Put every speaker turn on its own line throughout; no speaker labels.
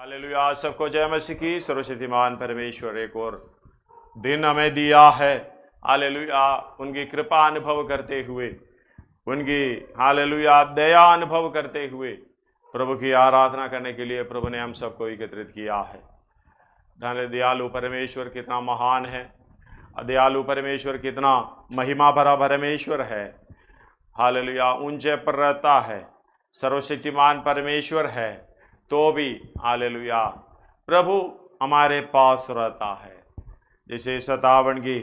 Hallelujah. सबको जय मसीह की। सर्वशक्तिमान परमेश्वर एक और दिन हमें दिया है। हालेलुया। उनकी कृपा अनुभव करते हुए, उनकी हालेलुया दया अनुभव करते हुए प्रभु की आराधना करने के लिए प्रभु ने हम सबको एकत्रित किया है। दयालु परमेश्वर कितना महान है, दयालु परमेश्वर कितना महिमा भरा परमेश्वर है। हालेलुया। ऊंचे पर रहता है, सर्वशक्तिमान परमेश्वर है, तो भी हालेलुया प्रभु हमारे पास रहता है। जैसे 57 की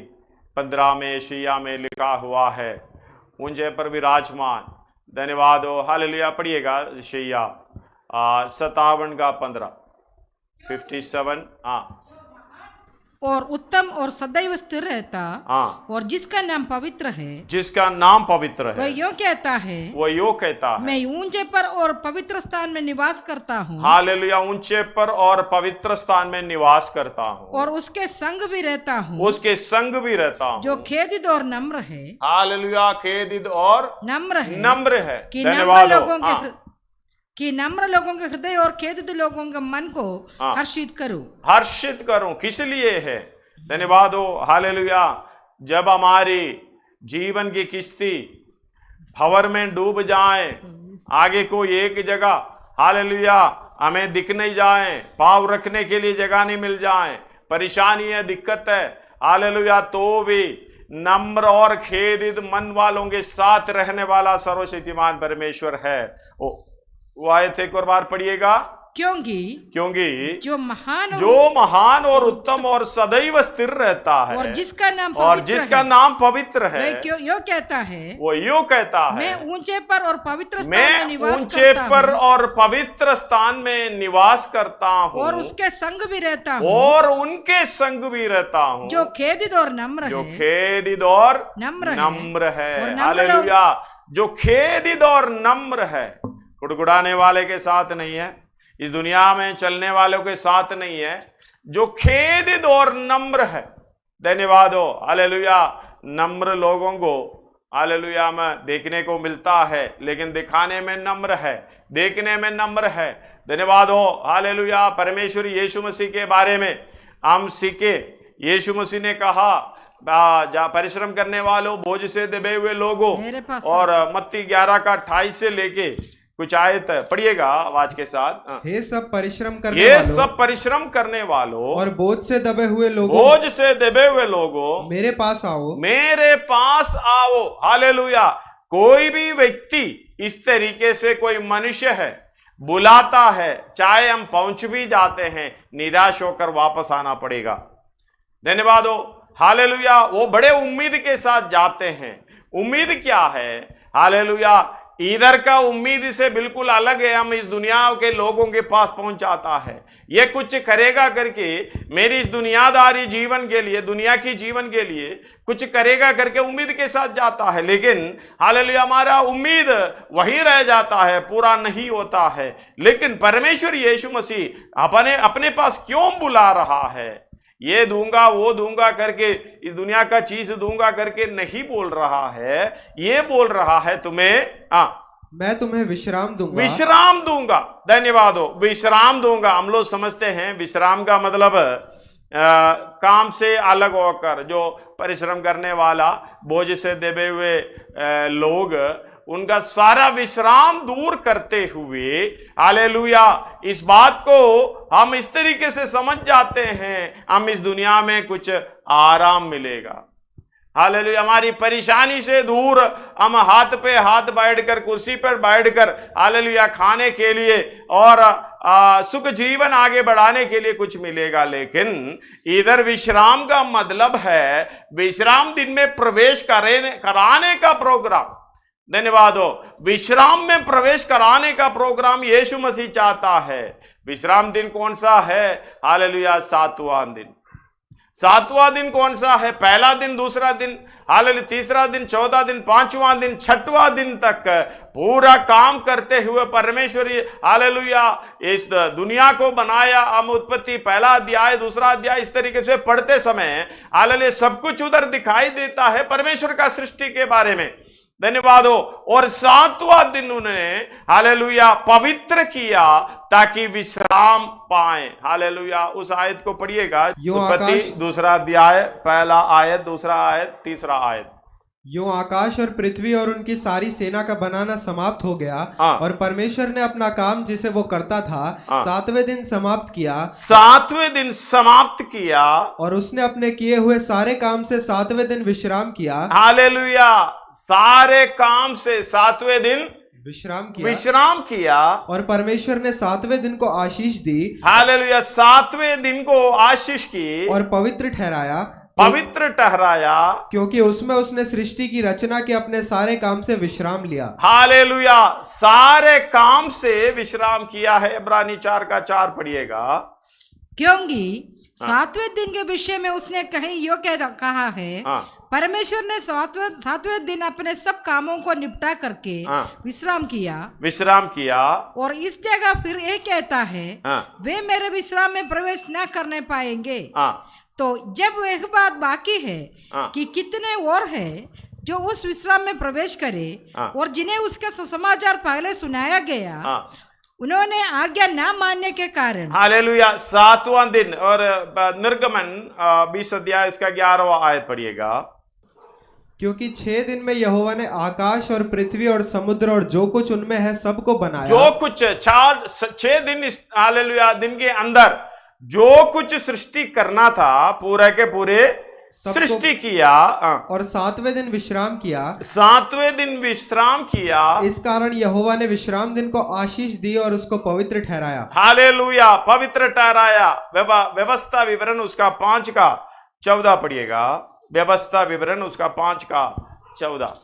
15 में यशायाह में लिखा हुआ है, ऊंचे पर विराजमान। धन्यवाद हो। हालेलुया। पढ़िएगा यशायाह 57 का 15, 57। हाँ।
और उत्तम और सदैव स्थिर रहता,
हाँ।
और जिसका नाम पवित्र है,
जिसका नाम पवित्र है,
वह यूं कहता है,
वो यूं कहता है,
मैं ऊंचे पर और पवित्र स्थान में निवास करता हूँ।
हालेलुया। ऊंचे पर और पवित्र स्थान में निवास करता हूँ,
और उसके संग भी रहता हूँ,
उसके संग भी रहता हूँ,
जो खेदित और नम्र है।
हालेलुया। खेदित और
नम्र है,
नम्र है।
कि
धन्यवाद हो।
नम्र लोगों के हृदय और खेदित लोगों के मन को हर्षित करूं।
हर्षित करूं। किस लिए है? धन्यवाद हो। हालेलुया। जब हमारी जीवन की किश्ती भंवर में डूब जाए, आगे कोई एक जगह हालेलुया हमें दिख नहीं जाए, पांव रखने के लिए जगह नहीं मिल जाए, परेशानी है, दिक्कत है, हालेलुया, तो भी नम्र और खेदित मन वालों के साथ रहने वाला सर्वशक्तिमान परमेश्वर है। वो आयत एक और बार पढ़िएगा। क्योंकि जो महान और उत्तम और सदैव स्थिर रहता है,
और जिसका नाम पवित्र है, यो कहता है,
वो यूं कहता है,
मैं ऊंचे पर और पवित्र
स्थान में निवास करता हूँ,
और उसके संग भी रहता हूँ,
और उनके संग भी रहता हूँ,
जो खेदित और नम्र है।
हालेलुया। जो खेदित और नम्र है, गुड़गुड़ाने वाले के साथ नहीं है, इस दुनिया में चलने वालों के साथ नहीं है, जो खेदित और नम्र है। धन्यवाद हो। हालेलुया। नम्र लोगों को हालेलुया में देखने को मिलता है, लेकिन दिखाने में नम्र है, देखने में नम्र है। धन्यवाद हो। हालेलुया। परमेश्वर यीशु मसीह के बारे में हम सीखे। यीशु मसीह ने कहा, परिश्रम करने वालों, बोझ से दबे हुए लोगों, और मत्ती 11 का 28 से लेके कुछ आयत पढ़िएगा आवाज के साथ।
हे सब परिश्रम करने वालों
और
बोझ से दबे हुए लोगों, मेरे पास आओ।
हालेलुया। कोई भी व्यक्ति इस तरीके से कोई मनुष्य है, बुलाता है, चाहे हम पहुंच भी जाते हैं, निराश होकर वापस आना पड़ेगा। धन्यवाद हो। हालेलुया। वो बड़े उम्मीद के साथ जाते हैं। उम्मीद क्या है? हालेलुया। इधर का उम्मीद से बिल्कुल अलग है। हम इस दुनिया के लोगों के पास पहुंच जाता है, ये कुछ करेगा करके, मेरी इस दुनियादारी जीवन के लिए, दुनिया की जीवन के लिए कुछ करेगा करके उम्मीद के साथ जाता है, लेकिन हालेलुया हमारा उम्मीद वही रह जाता है, पूरा नहीं होता है। लेकिन परमेश्वर यीशु मसीह अपने पास क्यों बुला रहा है? ये दूंगा वो दूंगा करके, इस दुनिया का चीज दूंगा करके नहीं बोल रहा है। ये बोल रहा है
मैं तुम्हें विश्राम
दूंगा। धन्यवाद हो। विश्राम दूंगा। हम लोग समझते हैं विश्राम का मतलब काम से अलग होकर, जो परिश्रम करने वाला, बोझ से दबे हुए लोग, उनका सारा विश्राम दूर करते हुए, हालेलुया, इस बात को हम इस तरीके से समझ जाते हैं, हम इस दुनिया में कुछ आराम मिलेगा। हालेलुया। हमारी परेशानी से दूर हम हाथ पे हाथ बैठकर, कुर्सी पर बैठकर, हालेलुया, खाने के लिए और सुख जीवन आगे बढ़ाने के लिए कुछ मिलेगा। लेकिन इधर विश्राम का मतलब है विश्राम दिन में प्रवेश कराने का प्रोग्राम। धन्यवाद हो। विश्राम में प्रवेश कराने का प्रोग्राम यीशु मसीह चाहता है। विश्राम दिन कौन सा है? हालेलुया। 7वां दिन। 7वां दिन कौन सा है? पहला दिन, दूसरा दिन, हालेलुया, तीसरा दिन, 14वां दिन, 5वां दिन, 6वां दिन तक पूरा काम करते हुए परमेश्वर हालेलुया इस दुनिया को बनाया। हम उत्पत्ति पहला अध्याय, दूसरा अध्याय इस तरीके से पढ़ते समय हालेलुया सब कुछ उधर दिखाई देता है परमेश्वर का सृष्टि के बारे में। धन्यवाद हो। और सातवां दिन उन्होंने हालेलुया पवित्र किया ताकि विश्राम पाए। हालेलुया। उस आयत को पढ़िएगा, उत्पत्ति दूसरा अध्याय, पहला आयत, दूसरा आयत, तीसरा आयत।
यूं आकाश और पृथ्वी और उनकी सारी सेना का बनाना समाप्त हो गया और परमेश्वर ने अपना काम जिसे वो करता था सातवें दिन समाप्त किया।
सातवें दिन समाप्त किया
और उसने अपने किए हुए सारे काम से सातवें दिन विश्राम किया।
हालेलुया। सारे काम से सातवें दिन
विश्राम किया और परमेश्वर ने सातवें दिन को आशीष दी।
हालेलुया। सातवें दिन को आशीष की और
पवित्र
ठहराया
क्योंकि उसमें उसने सृष्टि की रचना के अपने सारे काम से विश्राम लिया।
हालेलुया। सारे काम से विश्राम किया है। इब्रानी 4:4 पढ़िएगा।
क्योंकि सातवें दिन के विषय में उसने कहीं यो कहा है, परमेश्वर ने सातवें दिन अपने सब कामों को निपटा करके विश्राम किया। और इस जगह फिर ये कहता है, वे मेरे विश्राम में प्रवेश न करने पाएंगे। तो जब वह बात बाकी है कि कितने और है जो उस विश्राम में प्रवेश करे और जिन्हें उसका सुसमाचार पहले सुनाया गया, उन्होंने आज्ञा ना मानने के कारण।
हालेलुया। सातवां दिन। और निर्गमन 20 अध्याय इसका 11वां आयत पढ़िएगा।
क्योंकि 6 दिन में यहोवा ने आकाश और पृथ्वी और समुद्र और जो कुछ उनमें है सबको बनाया।
जो कुछ 6 दिन, हालेलुया, दिन के अंदर जो कुछ सृष्टि करना था पूरा के पूरे सृष्टि किया
और सातवें दिन विश्राम किया।
सातवें दिन विश्राम किया।
इस कारण यहोवा ने विश्राम दिन को आशीष दी और उसको पवित्र ठहराया।
हालेलुया। पवित्र ठहराया। व्यवस्था विवरण उसका 5:14 पढ़िएगा। व्यवस्था विवरण उसका 5:14।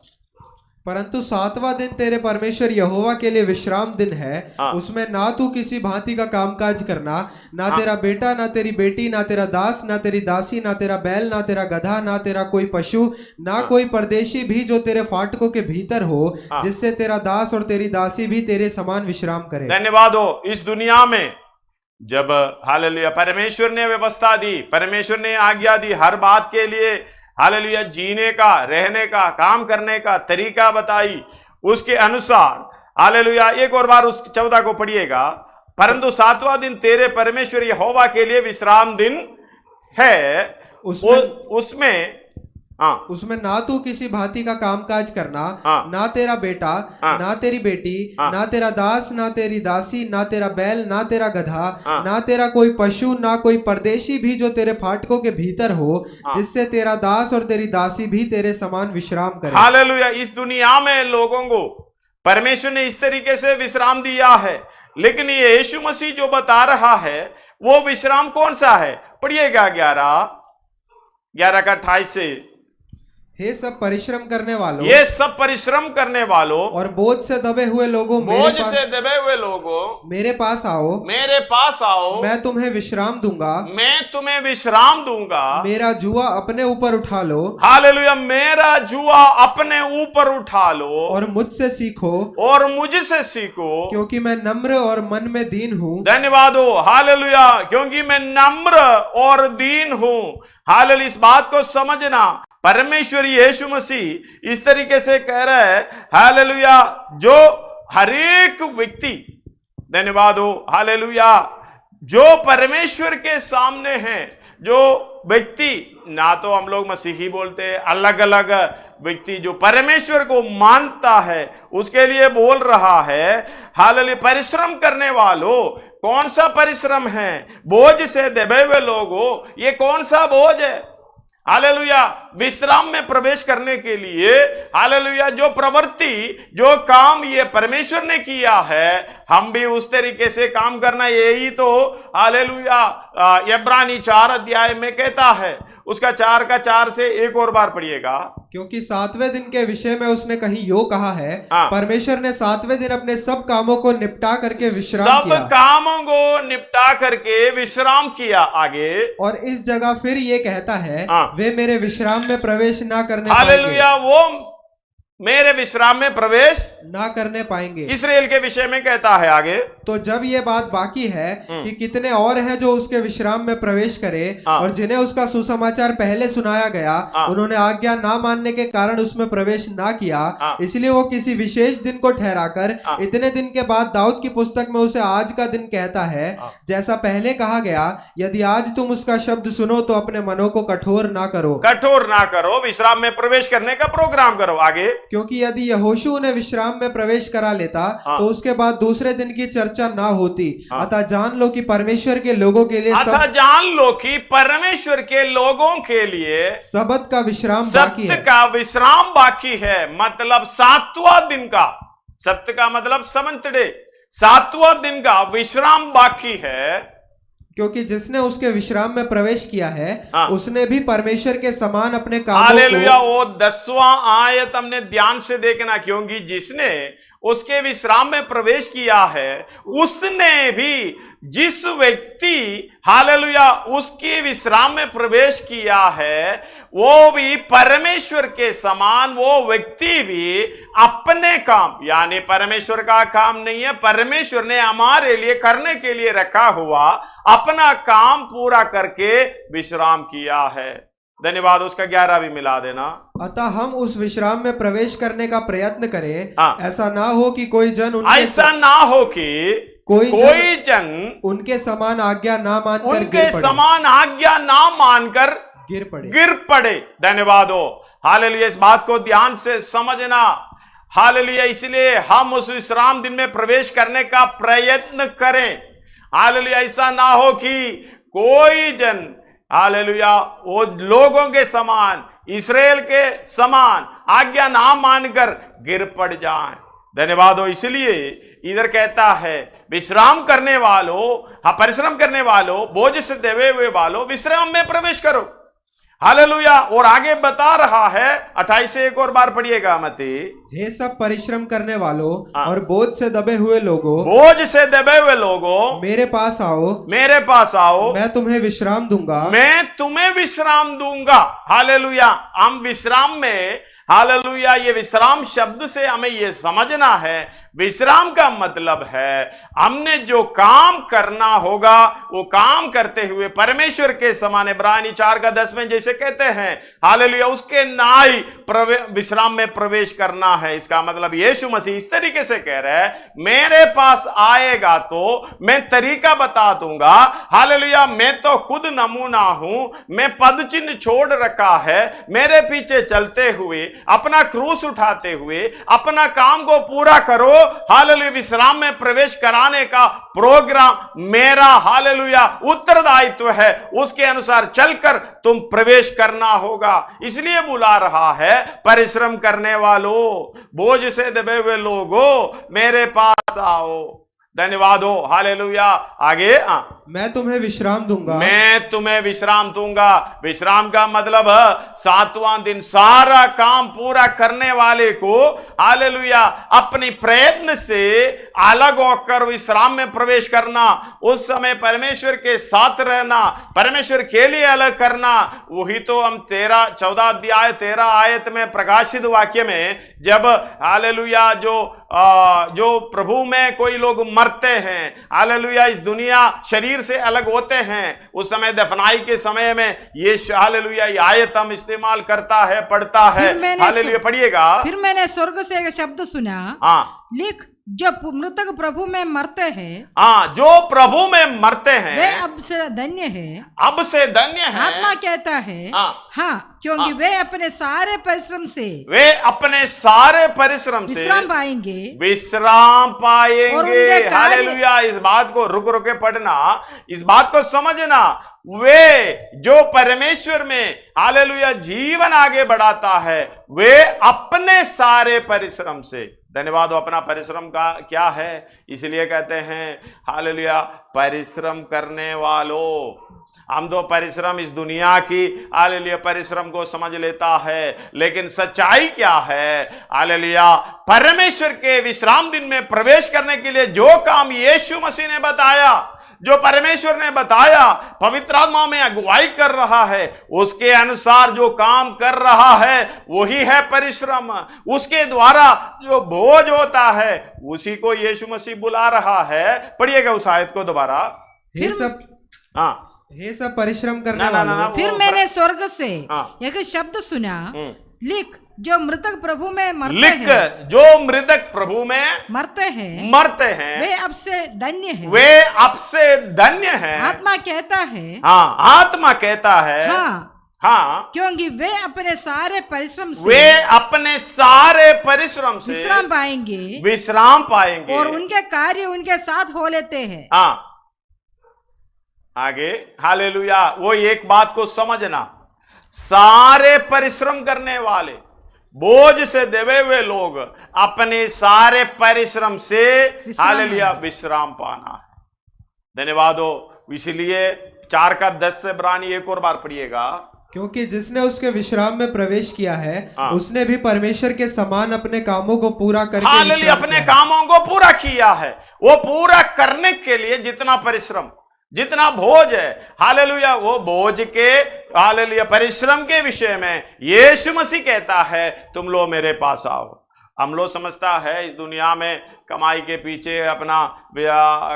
परंतु सातवां दिन तेरे परमेश्वर यहोवा के लिए विश्राम दिन है। उसमें ना तू किसी भांति का कामकाज करना, ना तेरा बेटा, ना तेरी बेटी, ना तेरा दास, ना तेरी दासी, ना तेरा बैल, ना तेरा गधा, ना तेरा कोई पशु, ना कोई परदेशी भी जो तेरे फाटकों के भीतर हो, जिससे तेरा दास और तेरी दासी भी तेरे समान विश्राम करे।
धन्यवाद हो। इस दुनिया में जब हालेलुया परमेश्वर ने व्यवस्था दी, परमेश्वर ने आज्ञा दी, हर बात के लिए हालेलुया जीने का, रहने का, काम करने का तरीका बताई, उसके अनुसार हालेलुया। एक और बार उस 14 को पढ़िएगा। परंतु सातवां दिन तेरे परमेश्वर यहोवा के लिए विश्राम दिन है।
उसमें ना तू किसी भांति का कामकाज करना, ना तेरा बेटा, ना तेरी बेटी, ना तेरा दास, ना तेरी दासी, ना तेरा बैल, ना तेरा गधा, ना तेरा कोई पशु, ना कोई परदेशी भी जो तेरे फाटकों के भीतर हो, जिससे तेरा दास और तेरी दासी भी तेरे समान विश्राम करे।
हालेलुया। इस दुनिया में लोगों को परमेश्वर ने इस तरीके से विश्राम दिया है, लेकिन ये यीशु मसीह जो बता रहा है वो विश्राम कौन सा है? पढ़िएगा 11:28 से।
हे सब परिश्रम करने वालों,
ये सब परिश्रम करने वालों
और बोझ से दबे हुए लोगों, मेरे पास आओ, मैं तुम्हें विश्राम दूंगा। मेरा जुआ अपने ऊपर उठा लो।
हालेलुया। मेरा जुआ अपने ऊपर उठा लो
और मुझसे सीखो, क्योंकि मैं नम्र और मन में दीन हूँ।
धन्यवाद हो। हालेलुया। क्योंकि मैं नम्र और दीन हूँ। हालेलुया। इस बात को समझना, परमेश्वर यीशु मसीह इस तरीके से कह रहा है, हालेलुया, जो हर एक व्यक्ति, धन्यवाद हो, हालेलुया, जो परमेश्वर के सामने हैं, जो व्यक्ति, ना तो हम लोग मसीही बोलते हैं, अलग अलग व्यक्ति जो परमेश्वर को मानता है उसके लिए बोल रहा है। हालेलुया। परिश्रम करने वालों, कौन सा परिश्रम है? बोझ से दबे हुए लोगों, ये कौन सा बोझ है? हालेलुया। विश्राम में प्रवेश करने के लिए, हालेलुया, जो प्रवृत्ति, जो काम ये परमेश्वर ने किया है, हम भी उस तरीके से काम करना, यही तो हालेलुया इब्रानी 4 अध्याय में कहता है। उसका 4:4 से एक और बार पढ़िएगा।
क्योंकि सातवें दिन के विषय में उसने कहीं यो कहा है, परमेश्वर ने सातवें दिन अपने सब कामों को निपटा करके विश्राम किया।
सब कामों को निपटा करके विश्राम किया। आगे,
और इस जगह फिर ये कहता है, वे मेरे विश्राम में प्रवेश ना करने
हालेलुया, वो मेरे विश्राम में प्रवेश
ना करने पाएंगे।
इस्राएल के विषय में कहता है आगे,
तो जब ये बात बाकी है कि कितने और हैं जो उसके विश्राम में प्रवेश करें और जिन्हें उसका सुसमाचार पहले सुनाया गया, उन्होंने आज्ञा ना मानने के कारण उसमें प्रवेश ना किया, इसलिए वो किसी विशेष दिन को ठहराकर इतने दिन के बाद दाऊद की पुस्तक में उसे आज का दिन कहता है, जैसा पहले कहा गया, यदि आज तुम उसका शब्द सुनो तो अपने मनों को कठोर ना करो,
विश्राम में प्रवेश करने का प्रोग्राम करो। आगे,
क्योंकि यदि यहोशू उन्हें विश्राम में प्रवेश करा लेता तो उसके बाद दूसरे दिन की चर्चा ना होती। अतः जान लो कि परमेश्वर के लोगों के लिए सबत का विश्राम बाकी है।
बाकी है, मतलब 7वां दिन का, सप्त का मतलब 7th डे, 7वां दिन का विश्राम बाकी है।
क्योंकि जिसने उसके विश्राम में प्रवेश किया है उसने भी परमेश्वर के समान अपने कामों
हालेलुया। वो 10वां आयत हमने ध्यान से देखना, क्योंकि जिसने उसके विश्राम में प्रवेश किया है उसने भी, जिस व्यक्ति हालेलुया उसके विश्राम में प्रवेश किया है वो भी परमेश्वर के समान, वो व्यक्ति भी अपने काम, यानी परमेश्वर का काम नहीं है, परमेश्वर ने हमारे लिए करने के लिए रखा हुआ अपना काम पूरा करके विश्राम किया है। धन्यवाद। उसका 11 भी मिला देना।
अतः हम उस विश्राम में प्रवेश करने का प्रयत्न करें। ऐसा ना हो कि कोई जन उनके समान आज्ञा ना मानकर
गिर पड़े। धन्यवाद हो। हालेलुया। इस बात को ध्यान से समझना। हालेलुया। इसलिए हम उस विश्राम दिन में प्रवेश करने का प्रयत्न करें। हालेलुया। ऐसा ना हो कि कोई जन हालेलुया वो लोगों के समान, इस्राएल के समान आज्ञा ना मानकर गिर पड़ जाएं। धन्यवाद हो। इसलिए इधर कहता है विश्राम करने वालों, परिश्रम करने वालों, बोझ से दबे हुए वालों, विश्राम में प्रवेश करो। हालेलुया। और आगे बता रहा है 28 से एक और बार पढ़िएगा मती।
हे सब परिश्रम करने वालों और बोझ से दबे हुए लोगों, मेरे पास आओ, मैं तुम्हें विश्राम दूंगा। हालेलुया। हम विश्राम में, हालेलुया, ये विश्राम शब्द से हमें ये समझना है, विश्राम का मतलब है हमने जो काम करना होगा वो काम करते हुए परमेश्वर के समान, इब्रानी 4:10 में जैसे कहते हैं, हालेलुया, उसके नाई विश्राम में प्रवेश करना है। इसका मतलब यीशु मसीह इस तरीके से कह रहे हैं, मेरे पास आएगा तो मैं तरीका बता दूंगा। हालेलुया। मैं तो खुद नमूना हूं, मैं पद चिन्ह छोड़ रखा है, मेरे पीछे चलते हुए, अपना क्रूस उठाते हुए अपना काम को पूरा करो। हालेलुया। विश्राम में प्रवेश कराने का प्रोग्राम मेरा, हालेलुया, उत्तरदायित्व है। उसके अनुसार चलकर तुम प्रवेश करना होगा। इसलिए बुला रहा है, परिश्रम करने वालों, बोझ से दबे हुए लोगों, मेरे पास आओ। धन्यवाद हो। हालेलुया। आगे, मैं तुम्हें विश्राम दूंगा।
विश्राम का मतलब 7वां दिन सारा काम पूरा करने वाले को, हालेलुया, अपनी प्रयत्न से अलग होकर विश्राम में प्रवेश करना, उस समय परमेश्वर के साथ रहना, परमेश्वर के लिए अलग करना। वही तो हम 14 अध्याय 13 आयत में प्रकाशित वाक्य में, जब हालेलुया जो प्रभु में कोई लोग मरते हैं, हालेलुया, इस दुनिया शरीर से अलग होते हैं, उस समय दफनाई के समय में ये हालेलुया ये आयत हम इस्तेमाल करता है, पढ़ता है। हालेलुया। पढ़िएगा।
फिर मैंने स्वर्ग से एक शब्द सुना, लिख, जो मृतक प्रभु में मरते हैं,
जो प्रभु में मरते हैं
वे अब से धन्य है। आत्मा कहता है, क्योंकि वे अपने सारे परिश्रम से विश्राम पाएंगे।
हालेलुया। इस बात को रुक के पढ़ना, इस बात को समझना। वे जो परमेश्वर में, हालेलुया, जीवन आगे बढ़ाता है, वे अपने सारे परिश्रम से, धन्यवाद, अपना परिश्रम का क्या है, इसलिए कहते हैं हालेलुया, परिश्रम करने वालों। हम तो परिश्रम इस दुनिया की, हालेलुया, परिश्रम को समझ लेता है, लेकिन सच्चाई क्या है, हालेलुया, परमेश्वर के विश्राम दिन में प्रवेश करने के लिए जो काम यीशु मसीह ने बताया, जो परमेश्वर ने बताया, पवित्र आत्मा में अगुवाई कर रहा है, उसके अनुसार जो काम कर रहा है वही है परिश्रम। उसके द्वारा जो भोज होता है उसी को यीशु मसीह बुला रहा है। पढ़िएगा उस आयत को दोबारा।
हे सब परिश्रम करने वालों।
फिर मैंने स्वर्ग से एक शब्द सुना, लिख जो मृतक प्रभु में मरते हैं,
जो मृतक प्रभु में
मरते हैं वे अब से धन्य हैं,
वे अब से धन्य हैं।
आत्मा कहता है,
हाँ आत्मा कहता है, हाँ
क्योंकि वे अपने सारे परिश्रम से
विश्राम पाएंगे
और उनके कार्य उनके साथ हो लेते हैं।
हाँ आगे हालेलुया। वो एक बात को समझना, सारे परिश्रम करने वाले, बोझ से दबे हुए लोग अपने सारे परिश्रम से हालेलुया विश्राम पाना है। धन्यवाद हो। इसलिए 4:10 से इब्रानी एक और बार पढ़िएगा।
क्योंकि जिसने उसके विश्राम में प्रवेश किया है उसने भी परमेश्वर के समान अपने कामों को पूरा करके
अपने कामों को पूरा किया है। वो पूरा करने के लिए जितना परिश्रम, जितना बोझ है, हालेलुया, वो बोझ के हालेलुया परिश्रम के विषय में यीशु मसीह कहता है तुम लोग मेरे पास आओ। हम लोग समझता है इस दुनिया में कमाई के पीछे, अपना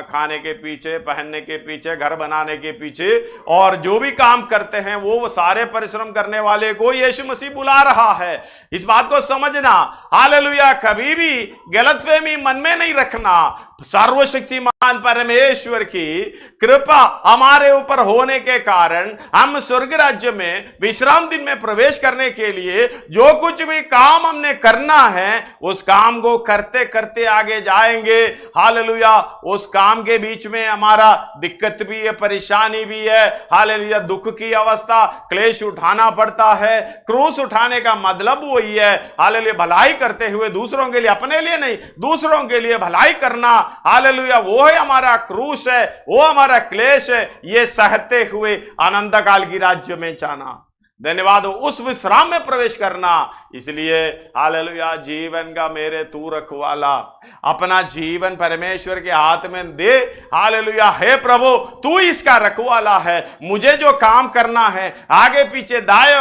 खाने के पीछे, पहनने के पीछे, घर बनाने के पीछे और जो भी काम करते हैं वो सारे परिश्रम करने वाले को यीशु मसीह बुला रहा है। इस बात को समझना, हालेलुया। कभी भी गलतफहमी मन में नहीं रखना। सर्वशक्तिमान परमेश्वर की कृपा हमारे ऊपर होने के कारण हम स्वर्ग राज्य में विश्राम दिन में प्रवेश करने के लिए जो कुछ भी काम हमने करना है उस काम को करते करते आगे जाएंगे। हालेलुया। उस काम के बीच में हमारा दिक्कत भी है, परेशानी भी है, हालेलुया, दुख की अवस्था, क्लेश उठाना पड़ता है। क्रूस उठाने का मतलब वही है, हालेलुया, भलाई करते हुए दूसरों के लिए, अपने लिए नहीं, दूसरों के लिए भलाई करना। हालेलुया, वो है हमारा क्रूस है, वो हमारा क्लेश है। ये सहते हुए अनंत काल की राज्य में जाना। धन्यवाद हो। उस विश्राम में प्रवेश करना। इसलिए हालेलुया, जीवन का मेरे तू रखवाला, अपना जीवन परमेश्वर के हाथ में दे। हालेलुया, हे प्रभु तू इसका रखवाला है। मुझे जो काम करना है आगे पीछे, दाएं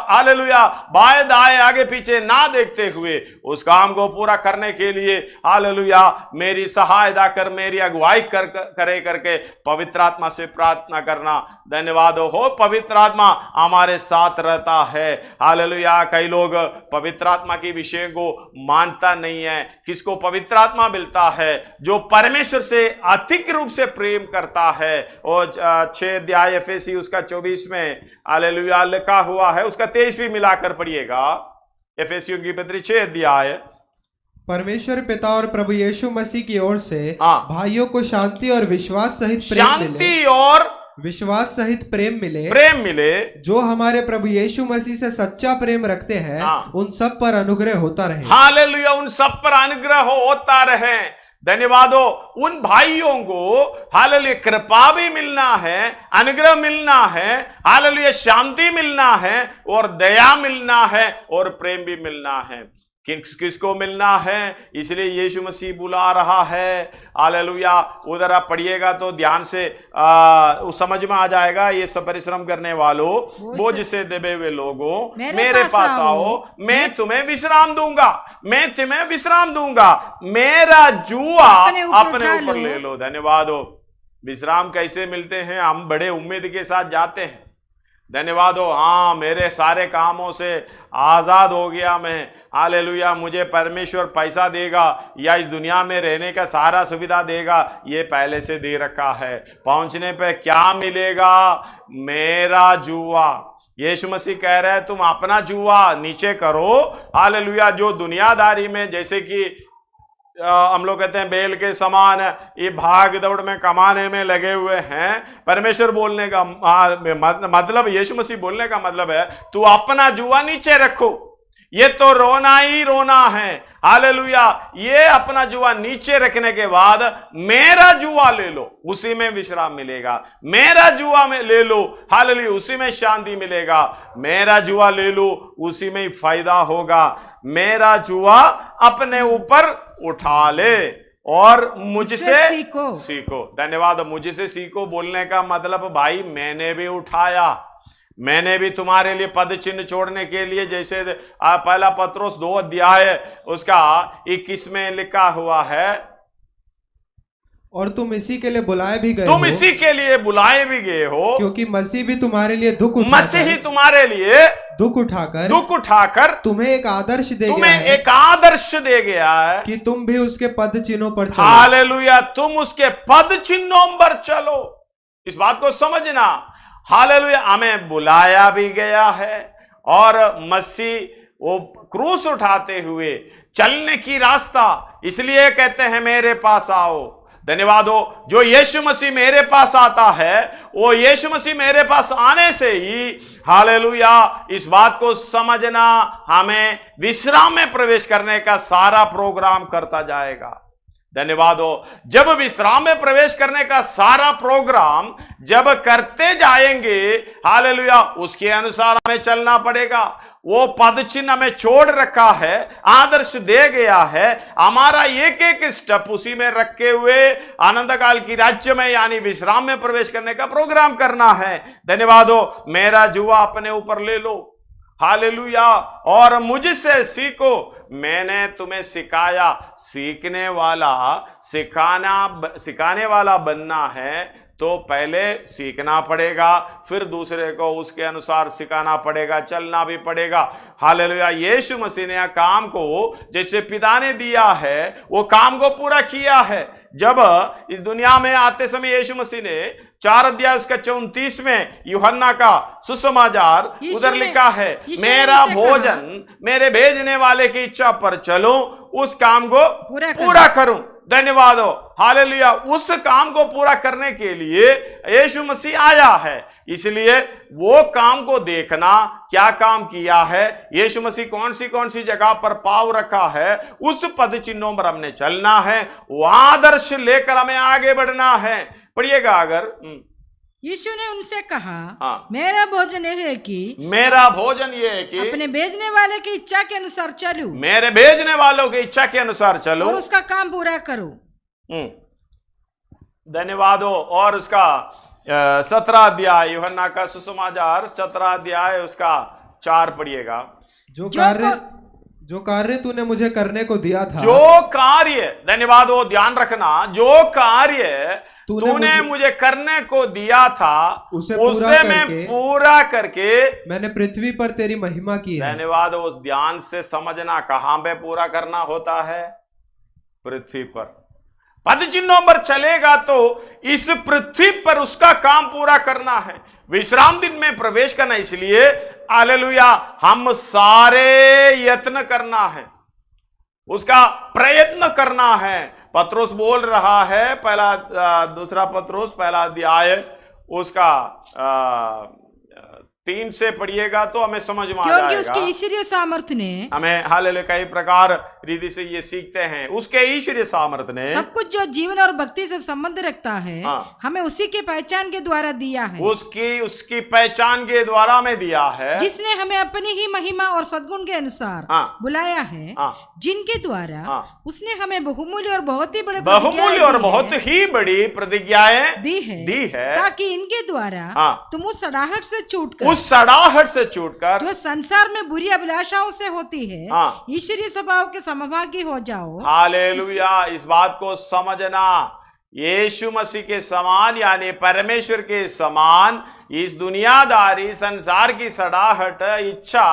हालेलुया, बाएं दाएं आगे पीछे ना देखते हुए उस काम को पूरा करने के लिए हालेलुया मेरी सहायता कर, मेरी अगुवाई करे करके पवित्र आत्मा से प्रार्थना करना। धन्यवाद हो। पवित्र आत्मा हमारे साथ रहता है। हालेलुया। कई लोग पवित्र आत्मा के विषय को मानता नहीं है। किसको पवित्र आत्मा मिलता है? जो परमेश्वर से अधिक रूप से प्रेम करता है। और 6 अध्याय एफेसी उसका 24 में हालेलुया लिखा हुआ है, उसका 23 भी मिलाकर पढ़िएगा। एफेसियों की पत्री 6 अध्याय।
परमेश्वर पिता और प्रभु यीशु मसीह की ओर से भाइयों को शांति और विश्वास सहित प्रेम मिले, जो हमारे प्रभु यीशु मसीह से सच्चा प्रेम रखते हैं उन सब पर अनुग्रह होता रहे।
हालेलुया, उन सब पर अनुग्रह होता रहे। धन्यवाद हो। उन भाइयों को हालेलुया कृपा भी मिलना है, अनुग्रह मिलना है, हालेलुया शांति मिलना है और दया मिलना है और प्रेम भी मिलना है। किसको मिलना है? इसलिए यीशु मसीह बुला रहा है। हालेलुया। उधर आप पढ़िएगा तो ध्यान से समझ में आ जाएगा। ये सब परिश्रम करने वालों, बोझ से दबे हुए लोगों, मेरे पास आओ, मैं तुम्हें विश्राम दूंगा, मैं तुम्हें विश्राम दूंगा। मेरा जुआ अपने ऊपर ले लो। धन्यवाद हो। विश्राम कैसे मिलते हैं? हम बड़े उम्मीद के साथ जाते हैं। धन्यवाद हो। हाँ, मेरे सारे कामों से आजाद हो गया मैं। हालेलुया, मुझे परमेश्वर पैसा देगा या इस दुनिया में रहने का सारा सुविधा देगा, ये पहले से दे रखा है। पहुंचने पे क्या मिलेगा? मेरा जुआ। यीशु मसीह कह रहे हैं तुम अपना जुआ नीचे करो। हालेलुया। जो दुनियादारी में, जैसे कि हम लोग कहते हैं बेल के समान ये भाग दौड़ में कमाने में लगे हुए हैं। परमेश्वर बोलने का मतलब, यीशु मसीह बोलने का मतलब है तू अपना जुआ नीचे रखो। ये तो रोना ही रोना है। हालेलुया। ये अपना जुआ नीचे रखने के बाद मेरा जुआ ले लो, उसी में विश्राम मिलेगा। मेरा जुआ में ले लो, हालेलुया, उसी में शांति मिलेगा। मेरा जुआ ले लो, उसी में ही फायदा होगा। मेरा जुआ अपने ऊपर उठा ले और मुझसे
सीखो।
सीखो। धन्यवाद। मुझसे सीखो बोलने का मतलब भाई मैंने भी उठाया, मैंने भी तुम्हारे लिए पद चिन्ह छोड़ने के लिए, जैसे पहला पत्रोस 2 अध्याय उसका 21 में लिखा हुआ है,
और तुम इसी के लिए बुलाए भी गए
तुम
हो,
इसी के लिए बुलाए भी गए हो,
क्योंकि मसीह भी तुम्हारे लिए
मसीह ही तुम्हारे लिए
दुख उठाकर
तुम्हें
एक आदर्श दे गया
तुम्हें
है,
एक आदर्श दे गया है
कि तुम भी उसके पद चिन्हों पर चलो।
हालेलुया। तुम उसके पद चिन्हों पर चलो। इस बात को समझना। हालेलुया। हमें बुलाया भी गया है और मसीह वो क्रूस उठाते हुए चलने की रास्ता, इसलिए कहते हैं मेरे पास आओ। धन्यवाद हो। जो यीशु मसीह मेरे पास आता है, वो यीशु मसीह मेरे पास आने से ही, हालेलुया, इस बात को समझना, हमें विश्राम में प्रवेश करने का सारा प्रोग्राम करता जाएगा। धन्यवाद हो। जब विश्राम में प्रवेश करने का सारा प्रोग्राम जब करते जाएंगे, हालेलुया, उसके अनुसार हमें चलना पड़ेगा। वो पद चिन्ह हमें छोड़ रखा है, आदर्श दे गया है, हमारा एक एक स्टेप उसी में रखे हुए आनंद काल की राज्य में यानी विश्राम में प्रवेश करने का प्रोग्राम करना है। धन्यवाद हो। मेरा जुआ अपने ऊपर ले लो, हालेलुया, और मुझसे सीखो, मैंने तुम्हें सिखाया। सीखने वाला सिखाने वाला बनना है तो पहले सीखना पड़ेगा, फिर दूसरे को उसके अनुसार सिखाना पड़ेगा, चलना भी पड़ेगा। हालेलुया। यीशु मसीह ने काम को जैसे पिता ने दिया है वो काम को पूरा किया है। जब इस दुनिया में आते समय यीशु मसीह ने 4 अध्याय उसका 34 में यूहन्ना का सुसमाचार उधर लिखा है, मेरा भोजन मेरे भेजने वाले की इच्छा पर चलो, उस काम को पूरा करूं। धन्यवाद हो। हालेलुया। उस काम को पूरा करने के लिए यीशु मसीह आया है, इसलिए वो काम को देखना, क्या काम किया है, यीशु मसीह कौन सी जगह पर पाव रखा है, उस पद चिन्हों पर हमने चलना है, वो आदर्श लेकर हमें आगे बढ़ना है। पढ़िएगा अगर।
यीशु ने उनसे कहा,
हाँ,
मेरा भोजन ये है कि अपने भेजने वाले की इच्छा के अनुसार चलूं,
मेरे भेजने वालों की इच्छा के अनुसार चलो
और उसका काम पूरा करूं।
धन्यवाद हो। और उसका 17 अध्याय यूहन्ना का सुसमाचार 17 अध्याय उसका 4 पढ़िएगा।
जो कार्य तूने मुझे करने को दिया था,
जो कार्य, धन्यवाद हो, ध्यान रखना, जो कार्य तूने मुझे करने को दिया था उसे मैं पूरा करके
मैंने पृथ्वी पर तेरी महिमा की है।
धन्यवाद हो। उस ध्यान से समझना, कहां पे पूरा करना होता है? पृथ्वी पर। पद चिन्हों पर चलेगा तो इस पृथ्वी पर उसका काम पूरा करना है, विश्राम दिन में प्रवेश करना। इसलिए हालेलुया, हम सारे यत्न करना है, उसका प्रयत्न करना है। पत्रोस बोल रहा है, दूसरा पत्रोस पहला अध्याय उसका 3 से पढ़िएगा तो हमें समझ में आ जाएगा।
क्योंकि उसके ईश्वरीय सामर्थ्य ने
हमें हालेलुया कई प्रकार रीति से ये सीखते हैं, उसके ईश्वरीय सामर्थ्य ने
सब कुछ जो जीवन और भक्ति से संबंध रखता है, हमें उसी की पहचान के द्वारा दिया है।
उसकी पहचान के द्वारा में दिया है,
जिसने हमें अपनी ही महिमा और सद्गुण के अनुसार बुलाया है, जिनके द्वारा उसने हमें बहुमूल्य और बहुत ही
बड़ी प्रतिज्ञाएं दी है,
ताकि इनके द्वारा तुम उस सड़ाहट से छूटकर जो संसार में बुरी अभिलाषाओं से होती है, ईश्वरीय स्वभाव के समभागी हो जाओ।
हालेलुया। इस बात को समझना, यीशु मसीह के समान यानी परमेश्वर के समान इस दुनियादारी संसार की सड़ाहट इच्छा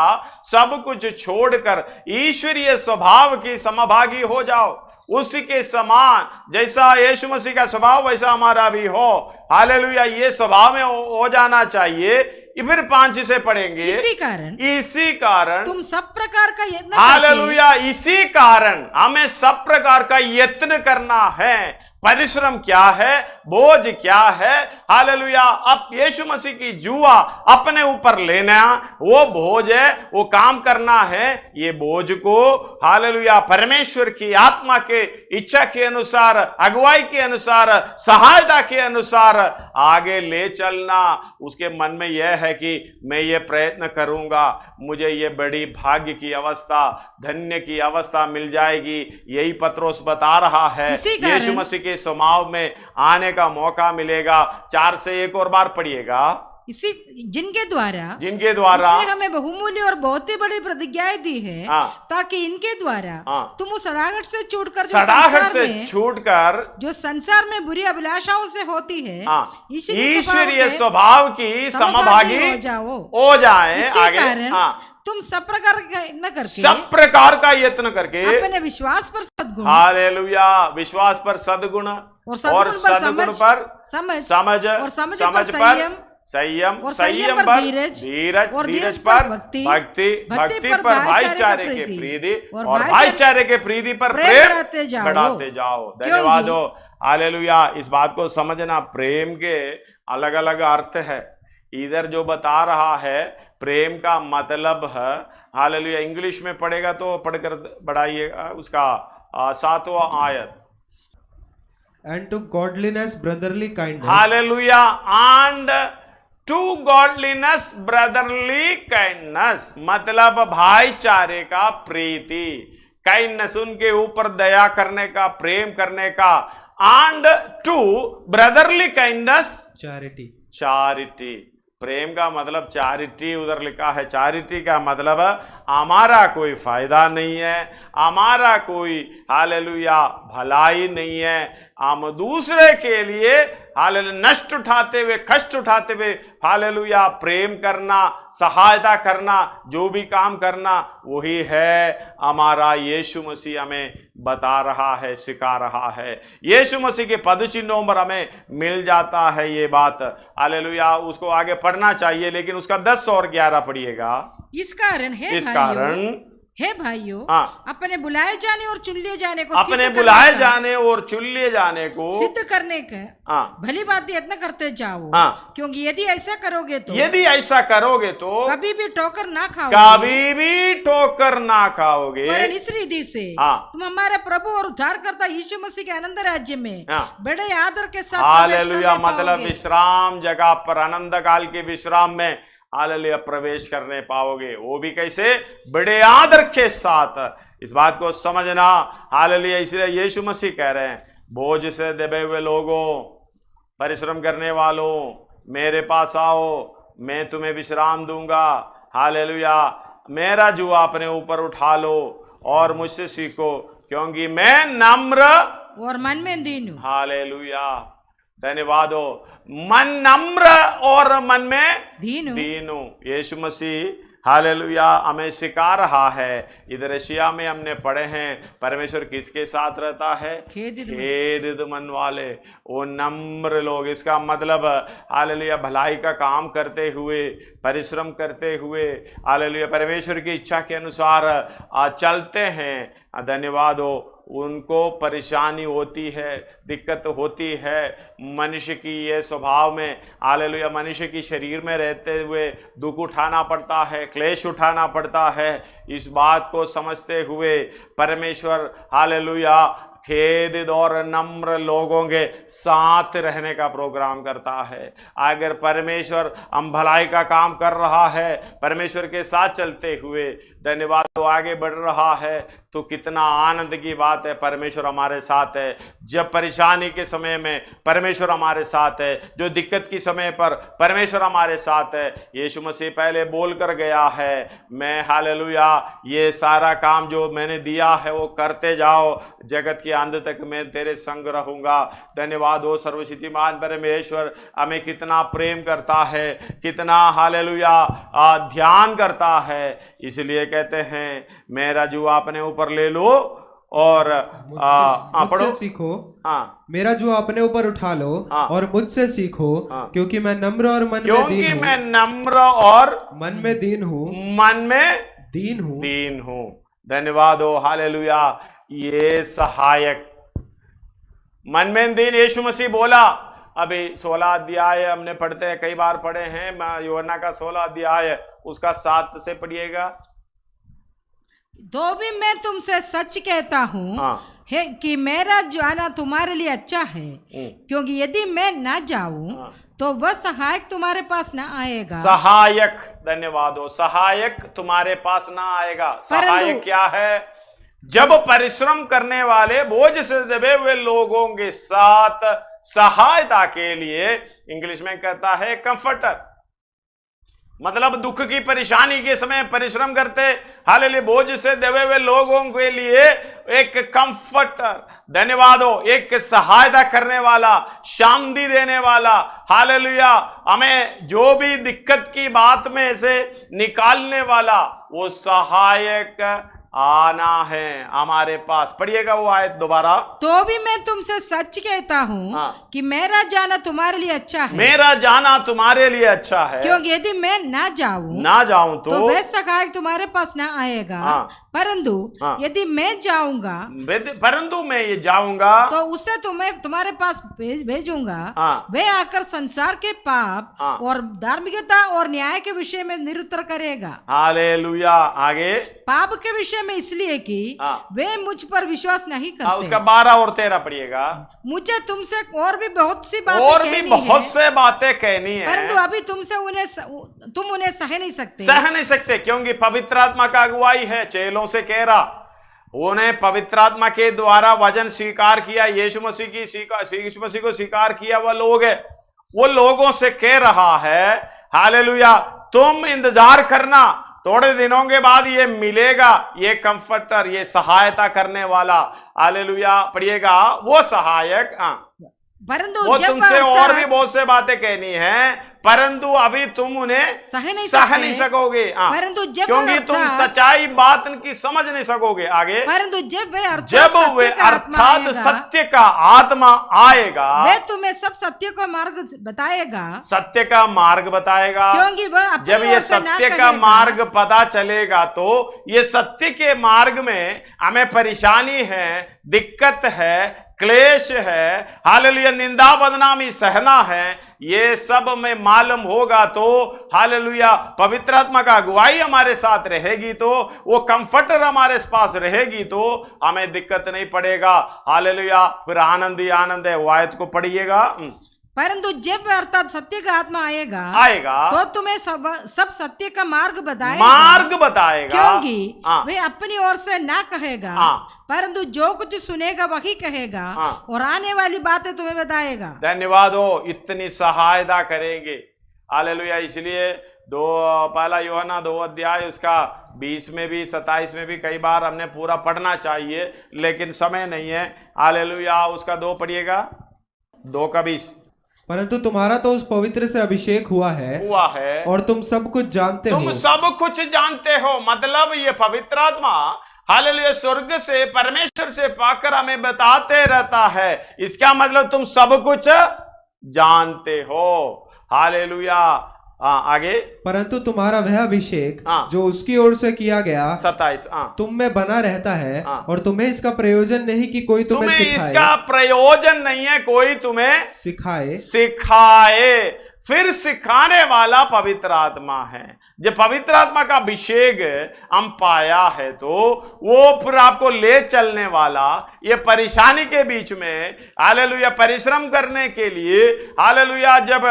सब कुछ छोड़कर ईश्वरीय स्वभाव की समभागी हो जाओ। उसी के समान जैसा यीशु मसीह का स्वभाव वैसा हमारा भी हो। हालेलुया। ये स्वभाव में हो जाना चाहिए। फिर 5 से पढ़ेंगे, इसी कारण
तुम सब प्रकार का यत्न,
हालेलुया, इसी कारण हमें सब प्रकार का यत्न करना है, परिश्रम क्या है, बोझ क्या है। हालेलुया। अब यीशु मसीह की जुआ अपने ऊपर लेना वो बोझ है, वो काम करना है। ये बोझ को हालेलुया परमेश्वर की आत्मा के इच्छा के अनुसार, अगुवाई के अनुसार, सहायता के अनुसार आगे ले चलना। उसके मन में यह है कि मैं ये प्रयत्न करूंगा, मुझे ये बड़ी भाग्य की अवस्था, धन्य की अवस्था मिल जाएगी। यही पत्रोस बता रहा है। यीशु मसीह के स्वभाव में आने का मौका मिलेगा। 4 से 1 और बार पढ़िएगा।
इसी जिनके द्वारा
उसने
हमें बहुमूल्य और बहुत ही बड़ी प्रतिज्ञाएं दी है, ताकि इनके द्वारा तुम उस सड़ाहट से छूटकर जो संसार में बुरी अभिलाषाओं से होती है
ईश्वरीय स्वभाव की समभागी हो जाए। आगे
तुम सब प्रकार का यत्न करके अपने विश्वास पर सद्गुण,
हालेलुया, विश्वास पर सद्गुण और सद्गुण पर समझ और समझ पर संयम पर धीरज पर भक्ति पर भाईचारे के प्रीति और भाईचारे के प्रीति पर प्रेम बढ़ाते जाओ। धन्यवाद हो। हालेलुया। इस बात को समझना, प्रेम के अलग अलग अर्थ है। इधर जो बता रहा है प्रेम का मतलब है, हालेलुया, इंग्लिश में पढ़ेगा तो पढ़कर बढ़ाइएगा उसका 7वां आयत।
And to godliness brotherly kindness.
Hallelujah. and to godliness brotherly kindness मतलब भाईचारे का प्रीति, काइंडनेस उनके ऊपर दया करने का, प्रेम करने का। and to brotherly kindness charity. प्रेम का मतलब चैरिटी, उधर लिखा है। चैरिटी का मतलब हमारा कोई फायदा नहीं है, हमारा कोई हालेलुया भलाई नहीं है। हम दूसरे के लिए हालेलुया नष्ट उठाते हुए, कष्ट उठाते हुए हालेलुया प्रेम करना, सहायता करना, जो भी काम करना, वही है हमारा यीशु मसीह हमें बता रहा है, सिखा रहा है। यीशु मसीह के पद चिन्हों पर हमें मिल जाता है ये बात। हालेलुया। उसको आगे पढ़ना चाहिए, लेकिन उसका 10 और 11 पढ़िएगा।
इस कारण हे भाइयों, अपने बुलाए जाने और चुन लिए जाने को सिद्ध करने का भली बात यत्न करते जाओ। क्योंकि यदि ऐसा करोगे तो कभी भी ठोकर ना खाओगे। पर इस रीति से तुम हमारे प्रभु और उद्धारकर्ता यीशु मसीह के आनंद राज्य में बड़े आदर के साथ
हालेलुया मतलब विश्राम जगह पर, आनंद काल के विश्राम में हालेलुया प्रवेश करने पाओगे। वो भी कैसे? बड़े आदर के साथ। इस बात को समझना। हालेलुया। इसलिए यीशु मसीह कह रहे हैं, बोझ से दबे हुए लोगों, परिश्रम करने वालों, मेरे पास आओ, मैं तुम्हें विश्राम दूंगा। हालेलुया। मेरा जुआ अपने ऊपर उठा लो और मुझसे सीखो, क्योंकि मैं नम्र
और मन में दीन हूं।
हालेलुया। धन्यवाद हो। मन नम्र और मन में दीन हूं। यीशु मसीह हालेलुया हमें सिखा रहा है। इधर एशिया में हमने पढ़े हैं, परमेश्वर किसके साथ रहता है? खेदित मन वाले, वो नम्र लोग। इसका मतलब हालेलुया भलाई का काम करते हुए, परिश्रम करते हुए हालेलुया परमेश्वर की इच्छा के अनुसार चलते हैं। धन्यवाद हो। उनको परेशानी होती है, दिक्कत होती है मनुष्य की ये स्वभाव में। हालेलुया मनुष्य की शरीर में रहते हुए दुख उठाना पड़ता है, क्लेश उठाना पड़ता है। इस बात को समझते हुए परमेश्वर हालेलुया खेदित और नम्र लोगों के साथ रहने का प्रोग्राम करता है। अगर परमेश्वर हम भलाई का काम कर रहा है, परमेश्वर के साथ चलते हुए धन्यवाद तो आगे बढ़ रहा है, तो कितना आनंद की बात है। परमेश्वर हमारे साथ है। जब परेशानी के समय में परमेश्वर हमारे साथ है, जो दिक्कत की समय पर परमेश्वर हमारे साथ है। यीशु मसीह पहले बोल कर गया है, मैं हालेलुया ये सारा काम जो मैंने दिया है वो करते जाओ, जगत के अंत तक मैं तेरे संग रहूंगा। धन्यवाद हो। सर्वशक्तिमान परमेश्वर हमें कितना प्रेम करता है, कितना हालेलुया ध्यान करता है। इसलिए कहते हैं मेरा जुआ अपने ऊपर ले लो और
मुझसे सीखो। मेरा जुआ अपने ऊपर उठा लो और मुझसे सीखो, क्योंकि मैं नम्र और मन में दीन हूँ। धन्यवाद हो। हालेलुया। ये सहायक
मन में दिन यीशु मसीह बोला। अभी 16 अध्याय हमने पढ़ते हैं, कई बार पढ़े हैं, यूहन्ना का 16 अध्याय उसका 7 से पढ़िएगा।
तो भी मैं तुमसे सच कहता हूँ है कि मेरा जाना तुम्हारे लिए अच्छा है, क्योंकि यदि मैं न जाऊं तो वह सहायक तुम्हारे पास न आएगा।
सहायक, धन्यवाद हो, सहायक तुम्हारे पास ना आएगा। सहायक क्या है? जब परिश्रम करने वाले बोझ से दबे हुए लोगों के साथ सहायता के लिए, इंग्लिश में कहता है कंफर्टर, मतलब दुख की परेशानी के समय परिश्रम करते, हालेलुया, बोझ से दबे हुए लोगों के लिए एक कंफर्टर, धन्यवाद हो, एक सहायता करने वाला, शांति देने वाला, हालेलुया, हमें जो भी दिक्कत की बात में से निकालने वाला वो सहायक आना है हमारे पास। पढ़िएगा वो आयत दोबारा।
तो भी मैं तुमसे सच कहता हूँ कि मेरा जाना तुम्हारे लिए अच्छा है।
मेरा जाना तुम्हारे लिए अच्छा है,
क्योंकि यदि मैं ना जाऊं
तो
वह सहायक तुम्हारे पास ना आएगा। परंतु यदि मैं जाऊंगा,
परंतु मैं ये जाऊंगा
तो उसे तुम्हारे पास भेजूंगा। वह आकर संसार के पाप और धार्मिकता और न्याय के विषय में निरुत्तर करेगा।
हालेलुया। आगे,
पाप के विषय में इसलिए कि वे मुझ पर विश्वास नहीं करते।
उसका 12 और 13 पढ़िएगा।
मुझे तुमसे और भी बहुत सी बातें
कहनी है,
परंतु अभी तुम उन्हें सह नहीं सकते,
क्योंकि पवित्र आत्मा का अगुवाई है। चेलों से कह रहा, उन्हें पवित्र आत्मा के द्वारा वचन स्वीकार किया, यीशु मसीह को स्वीकार किया वह लोग है, वो लोगों से कह रहा है, हालेलुया, तुम इंतजार करना, थोड़े दिनों के बाद ये मिलेगा, ये कंफर्टर, ये सहायता करने वाला, हालेलुया, पढ़िएगा, वो सहायक,
परंतु
वो तुमसे और भी बहुत से बातें कहनी है, परंतु अभी तुम उन्हें सह नहीं सकोगे,
परंतु
क्योंकि तुम सच्चाई बात की समझ नहीं सकोगे। आगे,
परंतु जब वे
अर्थात सत्य का आत्मा आएगा,
वे तुम्हें सब सत्य का मार्ग बताएगा,
सत्य का मार्ग बताएगा।
क्योंकि वह
जब ये सत्य का मार्ग पता चलेगा तो ये सत्य के मार्ग में हमें परेशानी है, दिक्कत है, क्लेश है, हालेलुया, निंदा बदनामी सहना है, ये सब में मालूम होगा तो हालेलुया, पवित्र आत्मा का अगुवाई हमारे साथ रहेगी तो, वो कंफर्टर हमारे पास रहेगी तो हमें दिक्कत नहीं पड़ेगा। हालेलुया, फिर आनंद ही आनंद है। वो आयत को पढ़िएगा।
परंतु जब अर्थात सत्य का आत्मा आएगा तो तुम्हें सब सत्य का मार्ग बताएगा, क्योंकि वे अपनी ओर से ना कहेगा, परंतु जो कुछ सुनेगा वही कहेगा और आने वाली बातें तुम्हें बताएगा।
धन्यवाद हो, इतनी सहायता करेंगे। हालेलुया। इसलिए पहला यूहन्ना 2 अध्याय उसका 20 में भी 27 में भी कई बार हमने पूरा पढ़ना चाहिए, लेकिन समय नहीं है। हालेलुया। उसका 2 पढ़िएगा, 2 का 20।
परंतु तुम्हारा तो उस पवित्र से अभिषेक हुआ है और तुम सब कुछ जानते हो।
मतलब ये पवित्र आत्मा, हालेलुया, स्वर्ग से, परमेश्वर से पाकर हमें बताते रहता है। इसका मतलब तुम सब कुछ जानते हो। हालेलुया। आगे,
परंतु तुम्हारा वह अभिषेक जो उसकी ओर से किया गया
27
तुम में बना रहता है और तुम्हें इसका प्रयोजन नहीं कि कोई तुम्हें सिखाए।
इसका प्रयोजन नहीं है कोई तुम्हें सिखाए। फिर सिखाने वाला पवित्र आत्मा है। जब पवित्र आत्मा का अभिषेक हम पाया है तो वो फिर आपको ले चलने वाला, ये परेशानी के बीच में, हालेलुया, परिश्रम करने के लिए, हालेलुया, जब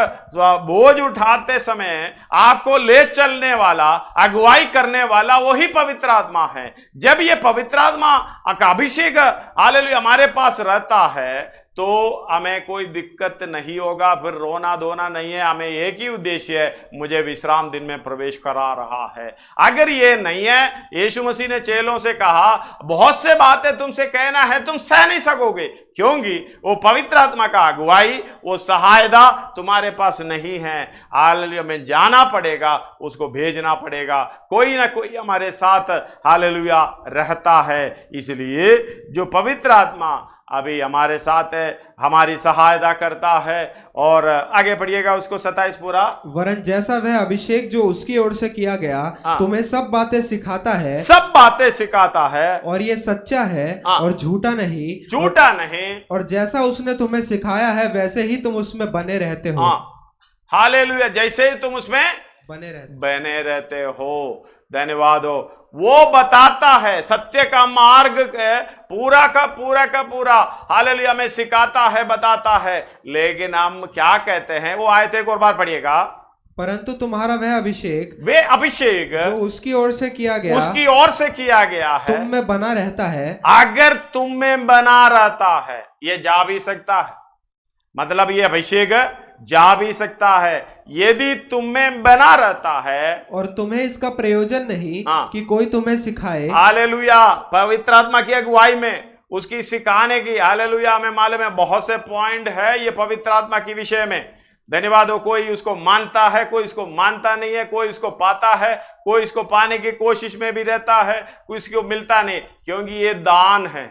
बोझ उठाते समय आपको ले चलने वाला, अगुवाई करने वाला वही पवित्र आत्मा है। जब ये पवित्र आत्मा का अभिषेक, हालेलुया, हमारे पास रहता है तो हमें कोई दिक्कत नहीं होगा, फिर रोना धोना नहीं है। हमें एक ही उद्देश्य है, मुझे विश्राम दिन में प्रवेश करा रहा है। अगर ये नहीं है, यीशु मसीह ने चेलों से कहा, बहुत से बातें तुमसे कहना है, तुम सह नहीं सकोगे, क्योंकि वो पवित्र आत्मा का अगुवाई, वो सहायता तुम्हारे पास नहीं है। हालेलुया, में जाना पड़ेगा, उसको भेजना पड़ेगा, कोई ना कोई हमारे साथ हालेलुया रहता है। इसलिए जो पवित्र आत्मा अभी हमारे साथ है, हमारी सहायता करता है। और आगे पढ़िएगा उसको 27 पूरा।
वरन जैसा वह अभिषेक जो उसकी ओर से किया गया तुम्हें सब बातें सिखाता है,
सब बातें सिखाता है,
और ये सच्चा है और झूठा नहीं,
झूठा नहीं,
और जैसा उसने तुम्हें सिखाया है वैसे ही तुम उसमें बने रहते हो।
हालेलुया, जैसे ही तुम उसमें बने रहते हो। धन्यवाद हो। वो बताता है, सत्य का मार्ग पूरा का पूरा हालेलुया में सिखाता है, बताता है। लेकिन हम क्या कहते हैं, वो आयत एक और बार पढ़िएगा।
परंतु तुम्हारा वह अभिषेक
जो
उसकी ओर से किया गया,
उसकी ओर से किया गया है,
तुम में बना रहता है।
अगर तुम में बना रहता है, ये जा भी सकता है, मतलब ये अभिषेक जा भी सकता है यदि तुम में बना रहता है।
और तुम्हें इसका प्रयोजन नहीं कि कोई तुम्हें सिखाए।
हालेलुया, पवित्र आत्मा की अगुवाई में उसकी सिखाने की, हालेलुया, हमें मालूम है बहुत से पॉइंट है ये पवित्र आत्मा के विषय में। धन्यवाद हो। कोई उसको मानता है, कोई इसको मानता नहीं है, कोई इसको पाता है, कोई इसको पाने की कोशिश में भी रहता है, कोई इसको मिलता नहीं, क्योंकि ये दान है।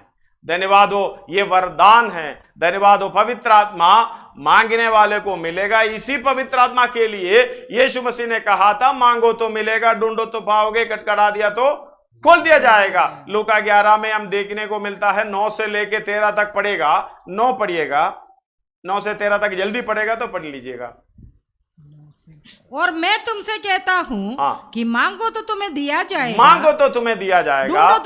धन्यवाद हो, ये वरदान है। धन्यवाद हो। पवित्र आत्मा मांगने वाले को मिलेगा। इसी पवित्र आत्मा के लिए यीशु मसीह ने कहा था, मांगो तो मिलेगा, ढूंढो तो पाओगे, खटखटा दिया तो खोल दिया जाएगा। लूका 11 में हम देखने को मिलता है। 9 से लेके 13 तक पढ़ेगा, 9 पढ़िएगा, 9 से 13 तक जल्दी पढ़ेगा तो पढ़ लीजिएगा।
और मैं तुमसे कहता हूँ कि मांगो तो तुम्हें दिया जाएगा,
मांगो तो तुम्हें दिया जाएगा,
ढूंढो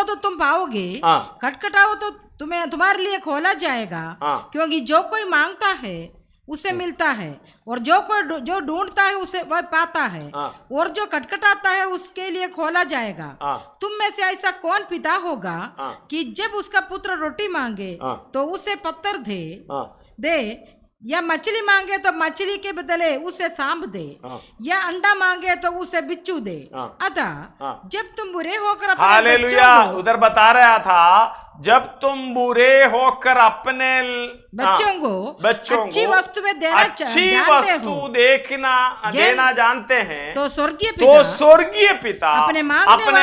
तो तुम पाओगे, खटखटाओ तो तुम्हारे लिए खोला जाएगा। क्योंकि जो कोई मांगता है उसे मिलता है, और जो ढूंढता है उसे वह पाता है, और जो खटखटाता है उसके लिए खोला जाएगा। तुम में से ऐसा कौन पिता होगा कि जब उसका पुत्र रोटी मांगे तो उसे पत्थर दे, या मछली मांगे तो मछली के बदले उसे सांप दे, या अंडा मांगे तो उसे बिच्छू दे। अतः जब तुम बुरे होकर अपने बच्चों को,
उधर बता रहा था, जब तुम बुरे होकर अपने
बच्चों को अच्छी वस्तु में देना
देना जानते हैं,
तो स्वर्गीय पिता
अपने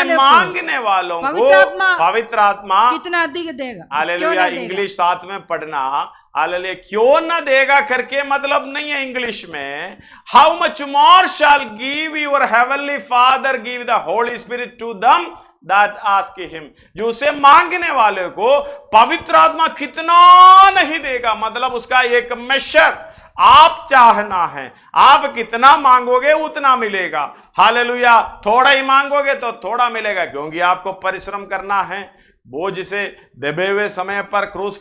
मांगने वालों को पवित्र आत्मा
कितना अधिक देगा।
हालेलुया। इंग्लिश साथ में पढ़ना, हालेलुया, क्यों न देगा करके मतलब नहीं है इंग्लिश में। How much more shall give your heavenly father give the holy spirit to them that ask him. जो उसे मांगने वाले को पवित्र आत्मा कितना नहीं देगा, मतलब उसका एक मेशर आप चाहना है, आप कितना मांगोगे उतना मिलेगा। हालेलुया। थोड़ा ही मांगोगे तो थोड़ा मिलेगा, क्योंकि आपको परिश्रम करना है। बोझ से दबे हुए समय पर क्रूस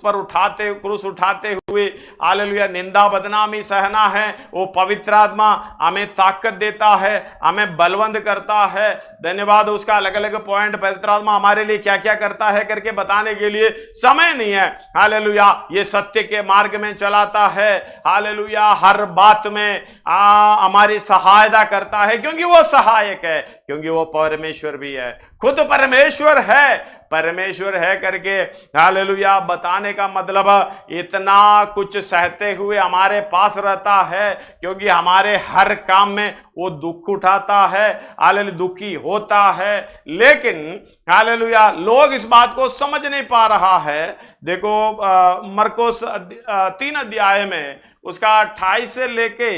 उठाते हुए हालेलुया निंदा बदनामी सहना है। वो पवित्र आत्मा हमें ताकत देता है, हमें बलवंत करता है। धन्यवाद। उसका अलग अलग पॉइंट पवित्र आत्मा हमारे लिए क्या क्या करता है करके बताने के लिए समय नहीं है। हालेलुया। ये सत्य के मार्ग में चलाता है। हालेलुया। हर बात में हमारी सहायता करता है, क्योंकि वो सहायक है, क्योंकि वो परमेश्वर भी है, खुद परमेश्वर है करके हालेलुया बताने का मतलब इतना कुछ सहते हुए हमारे पास रहता है, क्योंकि हमारे हर काम में वो दुख उठाता है, हालेलुया दुखी होता है। लेकिन हालेलुया लोग इस बात को समझ नहीं पा रहा है। देखो मरकुस 3 अध्याय में उसका 28 से लेके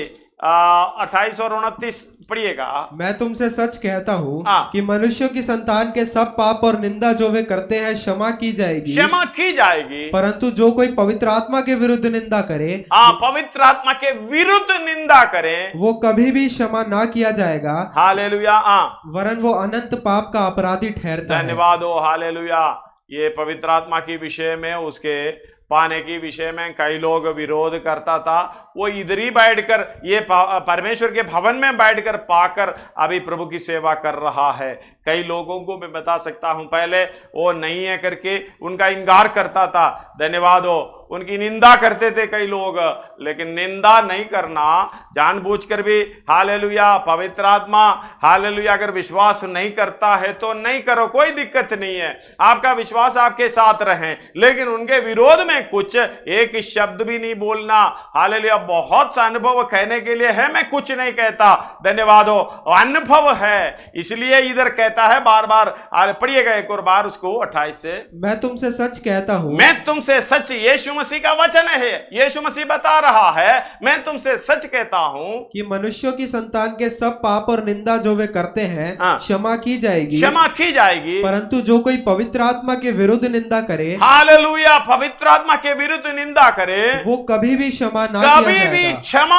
28 और 29 पढ़िएगा।
मैं तुमसे सच कहता हूँ कि मनुष्यों की संतान के सब पाप और निंदा जो वे करते हैं क्षमा की जाएगी, परंतु जो कोई पवित्र आत्मा के विरुद्ध निंदा करे,
पवित्र आत्मा के विरुद्ध निंदा करे,
वो कभी भी क्षमा ना किया जाएगा।
हालेलुया।
वरन वो अनंत पाप का अपराधी ठहरता है।
धन्यवाद हो। हालेलुया। ये पवित्र आत्मा के विषय में, उसके पाने के विषय में कई लोग विरोध करता था। वो इधर ही बैठकर, ये परमेश्वर के भवन में बैठकर पाकर अभी प्रभु की सेवा कर रहा है। कई लोगों को मैं बता सकता हूं, पहले वो नहीं है करके उनका इनकार करता था। धन्यवाद हो। उनकी निंदा करते थे कई लोग, लेकिन निंदा नहीं करना जानबूझकर भी। हालेलुया, पवित्र आत्मा हालेलुया अगर विश्वास नहीं करता है तो नहीं करो, कोई दिक्कत नहीं है, आपका विश्वास आपके साथ रहे, लेकिन उनके विरोध में कुछ एक शब्द भी नहीं बोलना। हालेलुया, बहुत सा अनुभव कहने के लिए है, मैं कुछ नहीं कहता, धन्यवाद हो, अनुभव है, इसलिए इधर कहता है बार बार। पढ़िएगा एक और बार उसको 28 से।
मैं तुमसे सच कहता हूँ,
मैं तुमसे सच, यीशु मसीह का वचन है, यीशु मसीह बता रहा है, मैं तुमसे सच कहता हूं
कि मनुष्यों की संतान के सब पाप और निंदा जो वे करते हैं क्षमा की जाएगी,
क्षमा की जाएगी,
परंतु जो कोई पवित्र आत्मा के विरुद्ध निंदा करे,
हालेलुया, पवित्र आत्मा के विरुद्ध निंदा करे, वो
कभी भी क्षमा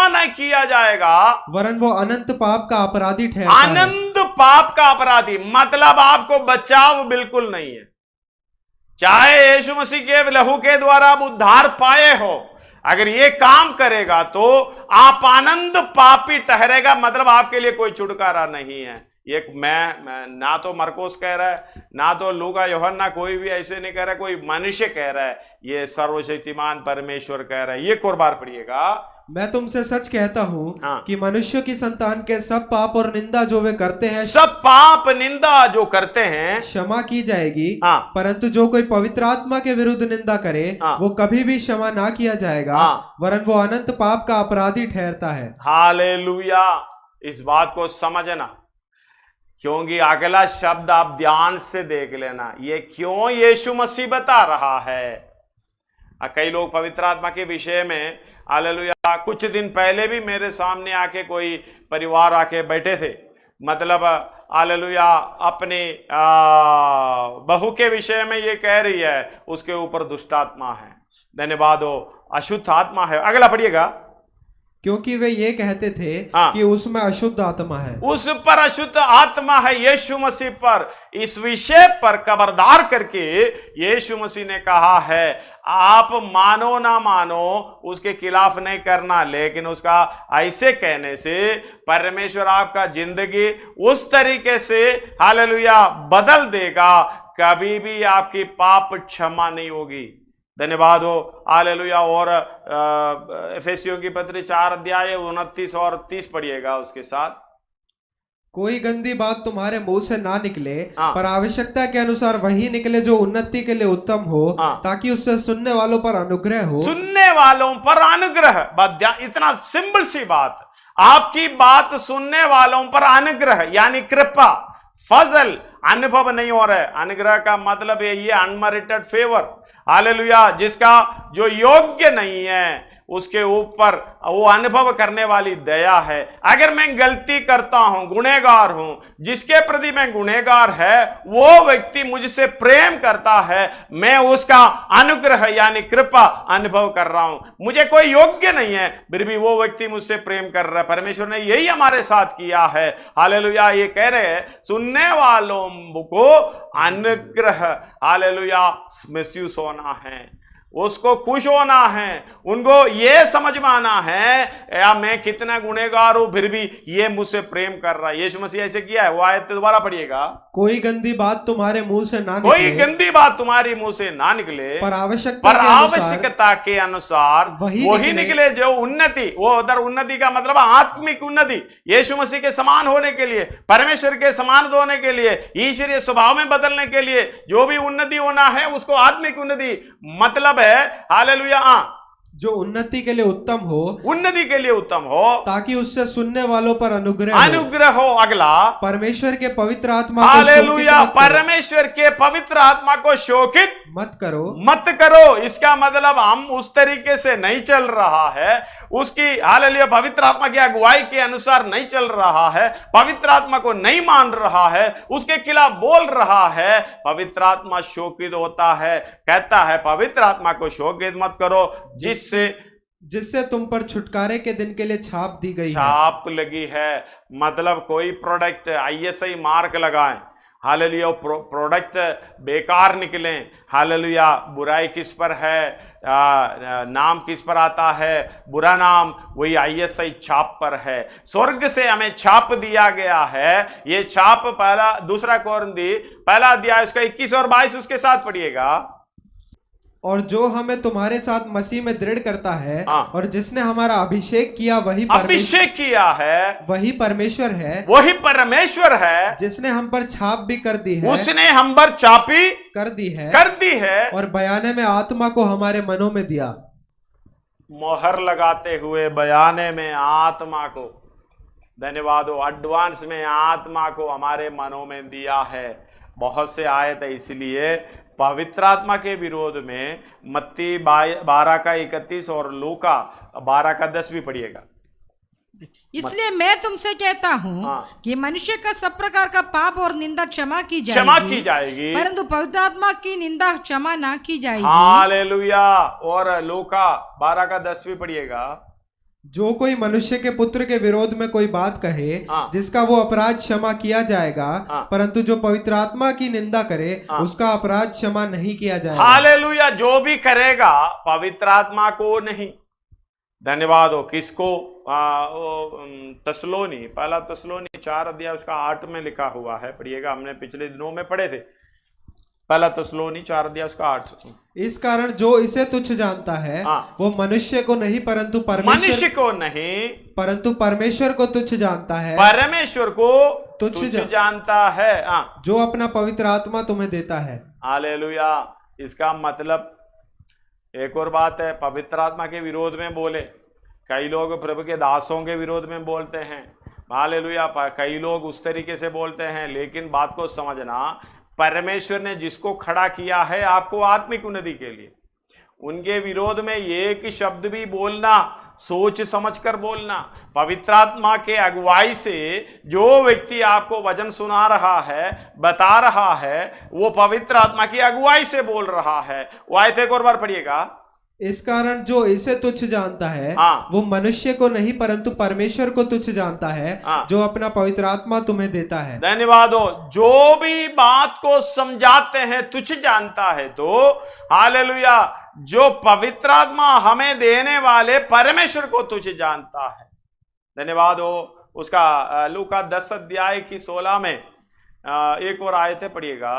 न किया जाएगा,
वरन वो अनंत पाप का अपराधी ठहरता है।
अनंत पाप का अपराधी मतलब आपको बचाव बिल्कुल नहीं है। चाहे यीशु मसीह के लहू के द्वारा आप उद्धार पाए हो, अगर ये काम करेगा तो आप आनंद पापी ठहरेगा, मतलब आपके लिए कोई छुटकारा नहीं है। एक मैं ना तो मरकोस कह रहा है, ना तो लूका यूहन्ना, कोई भी ऐसे नहीं कह रहा, कोई मनुष्य कह रहा है, ये सर्वशक्तिमान परमेश्वर कह रहा है। ये एक और बार पढ़िएगा।
मैं तुमसे सच कहता हूँ कि मनुष्यों की संतान के सब पाप और निंदा जो वे करते हैं,
सब पाप निंदा जो करते हैं
क्षमा की जाएगी, परंतु जो कोई पवित्र आत्मा के विरुद्ध निंदा करे वो कभी भी क्षमा ना किया जाएगा, वरन वो अनंत पाप का अपराधी ठहरता है।
हालेलुया, इस बात को समझना, क्योंकि अगला शब्द आप ध्यान से देख लेना, ये क्यों यीशु मसीह बता रहा है। कई लोग पवित्र आत्मा के विषय में, हालेलुया, कुछ दिन पहले भी मेरे सामने आके कोई परिवार आके बैठे थे, मतलब हालेलुया अपनी बहू के विषय में ये कह रही है उसके ऊपर दुष्ट आत्मा है, धन्यवाद हो, अशुद्ध आत्मा है। अगला पढ़िएगा।
क्योंकि वे ये कहते थे कि उसमें अशुद्ध आत्मा है,
उस पर अशुद्ध आत्मा है। यीशु मसीह पर इस विषय पर खबरदार करके यीशु मसीह ने कहा है, आप मानो ना मानो उसके खिलाफ नहीं करना, लेकिन उसका ऐसे कहने से परमेश्वर आपका जिंदगी उस तरीके से हालेलुया बदल देगा, कभी भी आपकी पाप क्षमा नहीं होगी, धन्यवाद हो, हालेलुया। और एफेसियों की पत्री 4 अध्याय 29 और 30 पढ़िएगा उसके साथ।
कोई गंदी बात तुम्हारे मुंह से ना निकले, पर आवश्यकता के अनुसार वही निकले जो उन्नति के लिए उत्तम हो, ताकि उससे सुनने वालों पर अनुग्रह हो।
सुनने वालों पर अनुग्रह, इतना सिंपल सी बात, आपकी बात सुनने वालों पर अनुग्रह यानी कृपा, फजल, अनुभव नहीं हो रहा है। अनुग्रह का मतलब है ये अनमेरिटेड फेवर, हालेलुया, जिसका जो योग्य नहीं है उसके ऊपर वो अनुभव करने वाली दया है। अगर मैं गलती करता हूं, गुनहगार हूं, जिसके प्रति मैं गुनहगार है वो व्यक्ति मुझसे प्रेम करता है, मैं उसका अनुग्रह यानी कृपा अनुभव कर रहा हूं। मुझे कोई योग्य नहीं है, फिर भी वो व्यक्ति मुझसे प्रेम कर रहा है। परमेश्वर ने यही हमारे साथ किया है, हालेलुया। ये कह रहे हैं सुनने वालों को अनुग्रह, हालेलुया, महसूस होना है, उसको खुश होना है, उनको ये समझ में आना है या मैं कितना गुनहगार हूं फिर भी ये मुझसे प्रेम कर रहा है। यीशु मसीह ऐसे किया है। वो आयत दोबारा पढ़िएगा। कोई
गंदी बात तुम्हारे मुंह से ना निकले,
कोई गंदी बात तुम्हारी मुंह से ना निकले,
पर आवश्यकता
के अनुसार वही निकले जो उन्नति, वो उधर उन्नति का मतलब आत्मिक उन्नति, यीशु मसीह के समान होने के लिए, परमेश्वर के समान होने के लिए, ईश्वरीय स्वभाव में बदलने के लिए जो भी उन्नति होना है उसको आत्मिक उन्नति मतलब है, हालेलुया,
जो उन्नति के लिए उत्तम हो,
उन्नति के लिए उत्तम हो,
ताकि उससे सुनने वालों पर
अनुग्रह हो। अगला,
परमेश्वर के पवित्र आत्मा,
हालेलुया, परमेश्वर के पवित्र आत्मा को शोकित
मत
करो। इसका मतलब हम उस तरीके से नहीं चल रहा है, उसकी हालेलुया पवित्र आत्मा की अगुवाई के अनुसार नहीं चल रहा है, पवित्र आत्मा को नहीं मान रहा है, उसके खिलाफ बोल रहा है। पवित्र आत्मा शोकित होता है, कहता है पवित्र आत्मा को शोकित मत करो, जिससे तुम पर छुटकारे के दिन के लिए छाप दी गई, छाप लगी है। मतलब कोई प्रोडक्ट ISI मार्क लगाएं, हालेलुया, प्रोडक्ट बेकार निकले, हालेलुया, बुराई किस पर है, नाम किस पर आता है, बुरा नाम, वही ISI छाप पर है। स्वर्ग से हमें छाप दिया गया है। ये छाप पहला 2 कोरिन्थी 1 अध्याय उसका 21 और 22 उसके साथ पढ़िएगा।
और जो हमें तुम्हारे साथ मसीह में दृढ़ करता है
हाँ।
और जिसने हमारा अभिषेक किया
अभिषेक किया है
वही परमेश्वर है,
वही परमेश्वर है,
जिसने हम पर छाप भी कर दी है,
उसने हम पर चापी
कर दी है
और
और बयाने में आत्मा को हमारे मनों में दिया।
मोहर लगाते हुए बयाने में आत्मा को, धन्यवाद हो, एडवांस में आत्मा को हमारे मनों में दिया है। बहुत से आयत है, इसलिए पवित्र आत्मा के विरोध में मत्ती 12:31 और लूका 12:10 भी पढ़िएगा।
इसलिए मैं तुमसे कहता हूँ
हाँ।
कि मनुष्य का सब प्रकार का पाप और निंदा क्षमा की जाएगी, परंतु पवित्र आत्मा की निंदा क्षमा ना की जाएगी।
हालेलुया। और लूका 12:10 भी पढ़िएगा।
जो कोई मनुष्य के पुत्र के विरोध में कोई बात कहे जिसका वो अपराध क्षमा किया जाएगा, परंतु जो पवित्र आत्मा की निंदा करे उसका अपराध क्षमा नहीं किया जाएगा।
हालेलुया। जो भी करेगा पवित्र आत्मा को नहीं, धन्यवाद हो, किसको? तसलोनी, पहला तसलोनी 4 उसका 8 में लिखा हुआ है, पढ़िएगा। हमने पिछले दिनों में पढ़े थे, पहला तसलोनी 4 उसका 8।
इस कारण जो इसे तुच्छ जानता है वो मनुष्य को नहीं परंतु
मनुष्य को नहीं
परंतु परमेश्वर को तुच्छ जानता है,
परमेश्वर को तुच्छ जानता है,
जो अपना पवित्र आत्मा तुम्हें देता है।
हालेलुया। इसका मतलब एक और बात है, पवित्र आत्मा के विरोध में बोले, कई लोग प्रभु के दासों के विरोध में बोलते हैं, हालेलुया, कई लोग उस तरीके से बोलते हैं। लेकिन बात को समझना, परमेश्वर ने जिसको खड़ा किया है आपको आत्मिक उन्नति के लिए, उनके विरोध में एक शब्द भी बोलना सोच समझकर बोलना। पवित्र आत्मा के अगुवाई से जो व्यक्ति आपको वचन सुना रहा है, बता रहा है, वो पवित्र आत्मा की अगुवाई से बोल रहा है। वो आयत एक और बार पढ़िएगा।
इस कारण जो इसे तुच्छ जानता है वो मनुष्य को नहीं परंतु परमेश्वर को तुच्छ जानता है, जो अपना पवित्र आत्मा तुम्हें देता है।
धन्यवाद हो। जो भी बात को समझाते हैं तुच्छ जानता है, तो हालेलुया, जो पवित्र आत्मा हमें देने वाले परमेश्वर को तुच्छ जानता है। धन्यवाद हो। उसका लूका 10:16 में एक और आयत है, पढ़िएगा।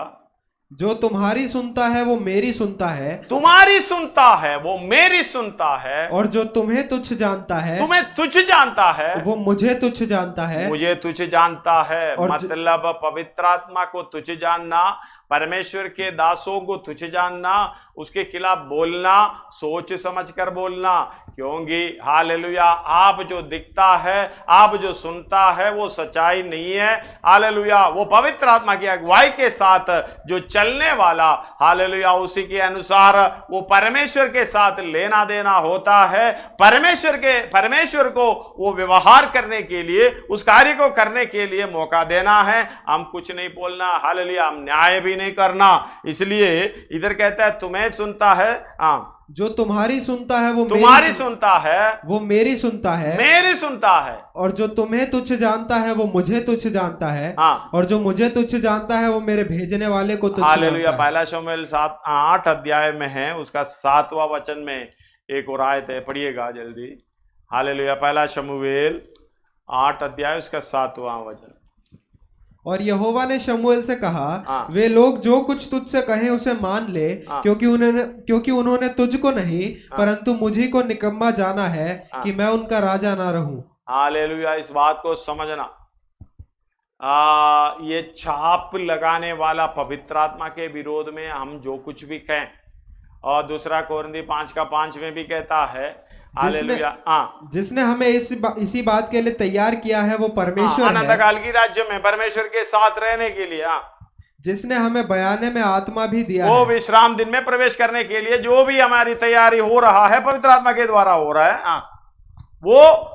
जो तुम्हारी सुनता है वो मेरी सुनता है,
तुम्हारी सुनता है वो मेरी सुनता है,
और जो तुम्हें तुच्छ जानता है,
तुम्हें तुच्छ जानता है,
वो मुझे तुच्छ जानता है,
मुझे तुच्छ जानता है। मतलब पवित्र आत्मा को तुच्छ जानना, परमेश्वर के दासों को तुच्छ जानना, उसके खिलाफ बोलना, सोच समझकर बोलना। क्योंकि हालेलुया, आप जो दिखता है, आप जो सुनता है, वो सच्चाई नहीं है। हालेलुया, वो पवित्र आत्मा की अगुवाई के साथ जो चलने वाला, हालेलुया, उसी के अनुसार वो परमेश्वर के साथ लेना देना होता है। परमेश्वर को वो व्यवहार करने के लिए, उस कार्य को करने के लिए मौका देना है। हम कुछ नहीं बोलना, हालेलुया, हम न्याय भी नहीं करना। इसलिए इधर कहता है तुम्हें सुनता है,
जो तुम्हारी सुनता है वो
तुम्हारी सुनता है, वो
मेरी सुनता है,
मेरी सुनता है,
और जो तुम्हें तुच्छ जानता है वो मुझे तुच्छ जानता है, और जो मुझे तुच्छ जानता है वो मेरे भेजने वाले को तुच्छ जानता है।
पहला शमूएल 8 में है, उसका 7वां वचन में एक और आयत है, पढ़िएगा जल्दी। हालेलुया, पहला शमूएल 8 उसका 7वां वचन।
और यहोवा ने शमूएल से कहा, वे लोग जो कुछ तुझसे कहें उसे मान ले, क्योंकि उन्होंने तुझको नहीं परंतु मुझी को निकम्मा जाना है कि मैं उनका राजा ना रहूं।
हालेलुया। इस बात को समझना, ये छाप लगाने वाला पवित्र आत्मा के विरोध में हम जो कुछ भी कहें, और दूसरा कोरिन्थी 5:5 में भी कहता है,
जिसने हमें इसी बात के लिए तैयार किया है वो परमेश्वर है,
अनंत काल की राज्य में परमेश्वर के साथ रहने के लिए।
जिसने हमें बयाने में आत्मा भी दिया
वो
है,
विश्राम दिन में प्रवेश करने के लिए जो भी हमारी तैयारी हो रहा है पवित्र आत्मा के द्वारा हो रहा है, वो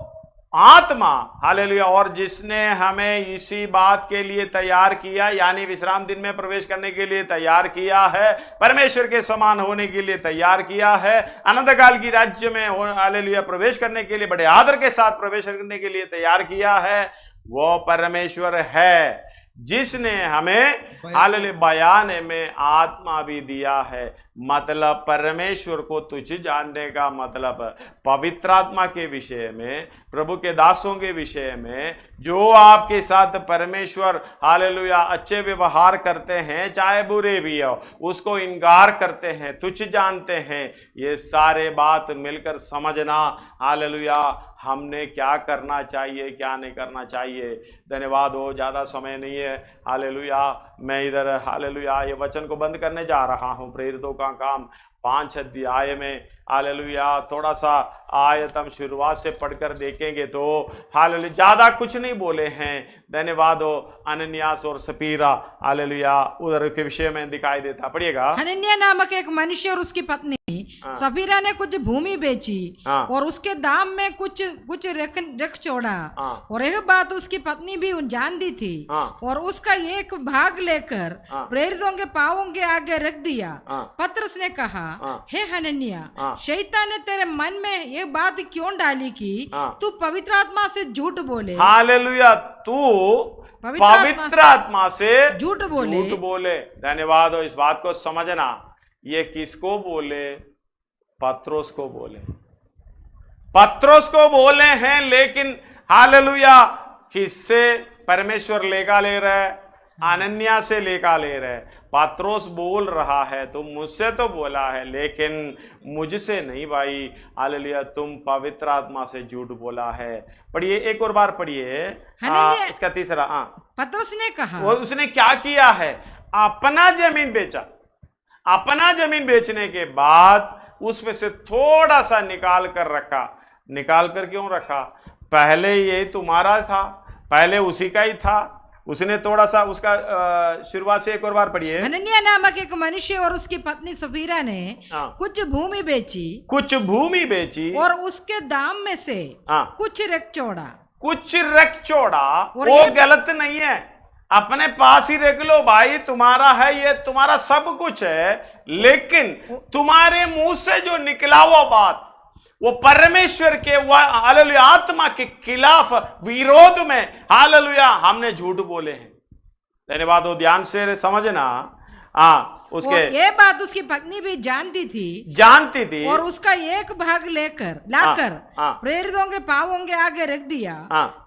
आत्मा, हालेलुया। और जिसने हमें इसी बात के लिए तैयार किया, यानी विश्राम दिन में प्रवेश करने के लिए तैयार किया है, परमेश्वर के समान होने के लिए तैयार किया है, अनंत काल की राज्य में हालेलुया प्रवेश करने के लिए बड़े आदर के साथ प्रवेश करने के लिए तैयार किया है, वो परमेश्वर है। जिसने हमें हालेलुया बयाने में आत्मा भी दिया है। मतलब परमेश्वर को तुझ जानने का मतलब पवित्र आत्मा के विषय में, प्रभु के दासों के विषय में, जो आपके साथ परमेश्वर हालेलुया अच्छे व्यवहार करते हैं, चाहे बुरे भी हो, उसको इनकार करते हैं, तुझ जानते हैं, ये सारे बात मिलकर समझना हालेलुया हमने क्या करना चाहिए, क्या नहीं करना चाहिए। धन्यवाद हो, ज़्यादा समय नहीं है। हालेलुया मैं इधर हालेलुया ये वचन को बंद करने जा रहा हूँ। प्रेरितों का काम 5 अध्याय में हालेलुया थोड़ा सा आयत हम शुरुआत से पढ़कर देखेंगे तो हालेलुया ज़्यादा कुछ नहीं बोले हैं। धन्यवाद हो। अनन्यास और सपीरा हालेलुया उधर के विषय में दिखाई देता। पढ़िएगा।
हनन्याह नामक एक मनुष्य और उसकी पत्नी सफीरा ने कुछ भूमि बेची और उसके दाम में कुछ रख छोड़ा। और एक बात उसकी पत्नी भी जानती थी और उसका एक भाग लेकर प्रेरितों के पांवों के आगे रख दिया। पतरस ने कहा, हे हनन्याह, शैतान ने तेरे मन में ये बात क्यों डाली कि तू पवित्र आत्मा से झूठ बोले।
हालेलुया तू पवित्र आत्मा से
झूठ बोले।
धन्यवाद हो। इस बात को समझना, ये किसको बोले? पत्रोस को बोले। पत्रोस को बोले हैं, लेकिन हालेलुया किससे परमेश्वर लेखा ले रहा है? अनन्या से लेखा ले रहा है। पत्रोस बोल रहा है तुम मुझसे तो बोला है, लेकिन मुझसे नहीं भाई। हालेलुया तुम पवित्र आत्मा से झूठ बोला है। पढ़िए, एक और बार पढ़िए इसका तीसरा।
पतरस ने कहा,
वो उसने क्या किया है? अपना जमीन बेचा। अपना जमीन बेचने के बाद उसमें से थोड़ा सा निकाल कर रखा। निकाल कर क्यों रखा? पहले ये तुम्हारा था, पहले उसी का ही था। उसने थोड़ा सा उसका शुरुआत से एक और बार पढ़िए।
हनन्याह नामक एक मनुष्य और उसकी पत्नी सफीरा ने कुछ भूमि बेची और उसके दाम में से कुछ रख छोड़ा।
वो गलत नहीं है, अपने पास ही रख लो भाई, तुम्हारा है, ये तुम्हारा सब कुछ है। लेकिन तुम्हारे मुंह से जो निकला हुआ बात वो परमेश्वर के हालेलुया आत्मा के खिलाफ विरोध में हालेलुया हमने झूठ बोले हैं। धन्यवाद हो। ध्यान से समझना। उसके
ये बात उसकी पत्नी भी जानती थी और उसका एक भाग लाकर प्रेरितों के पांवों के आगे रख दिया।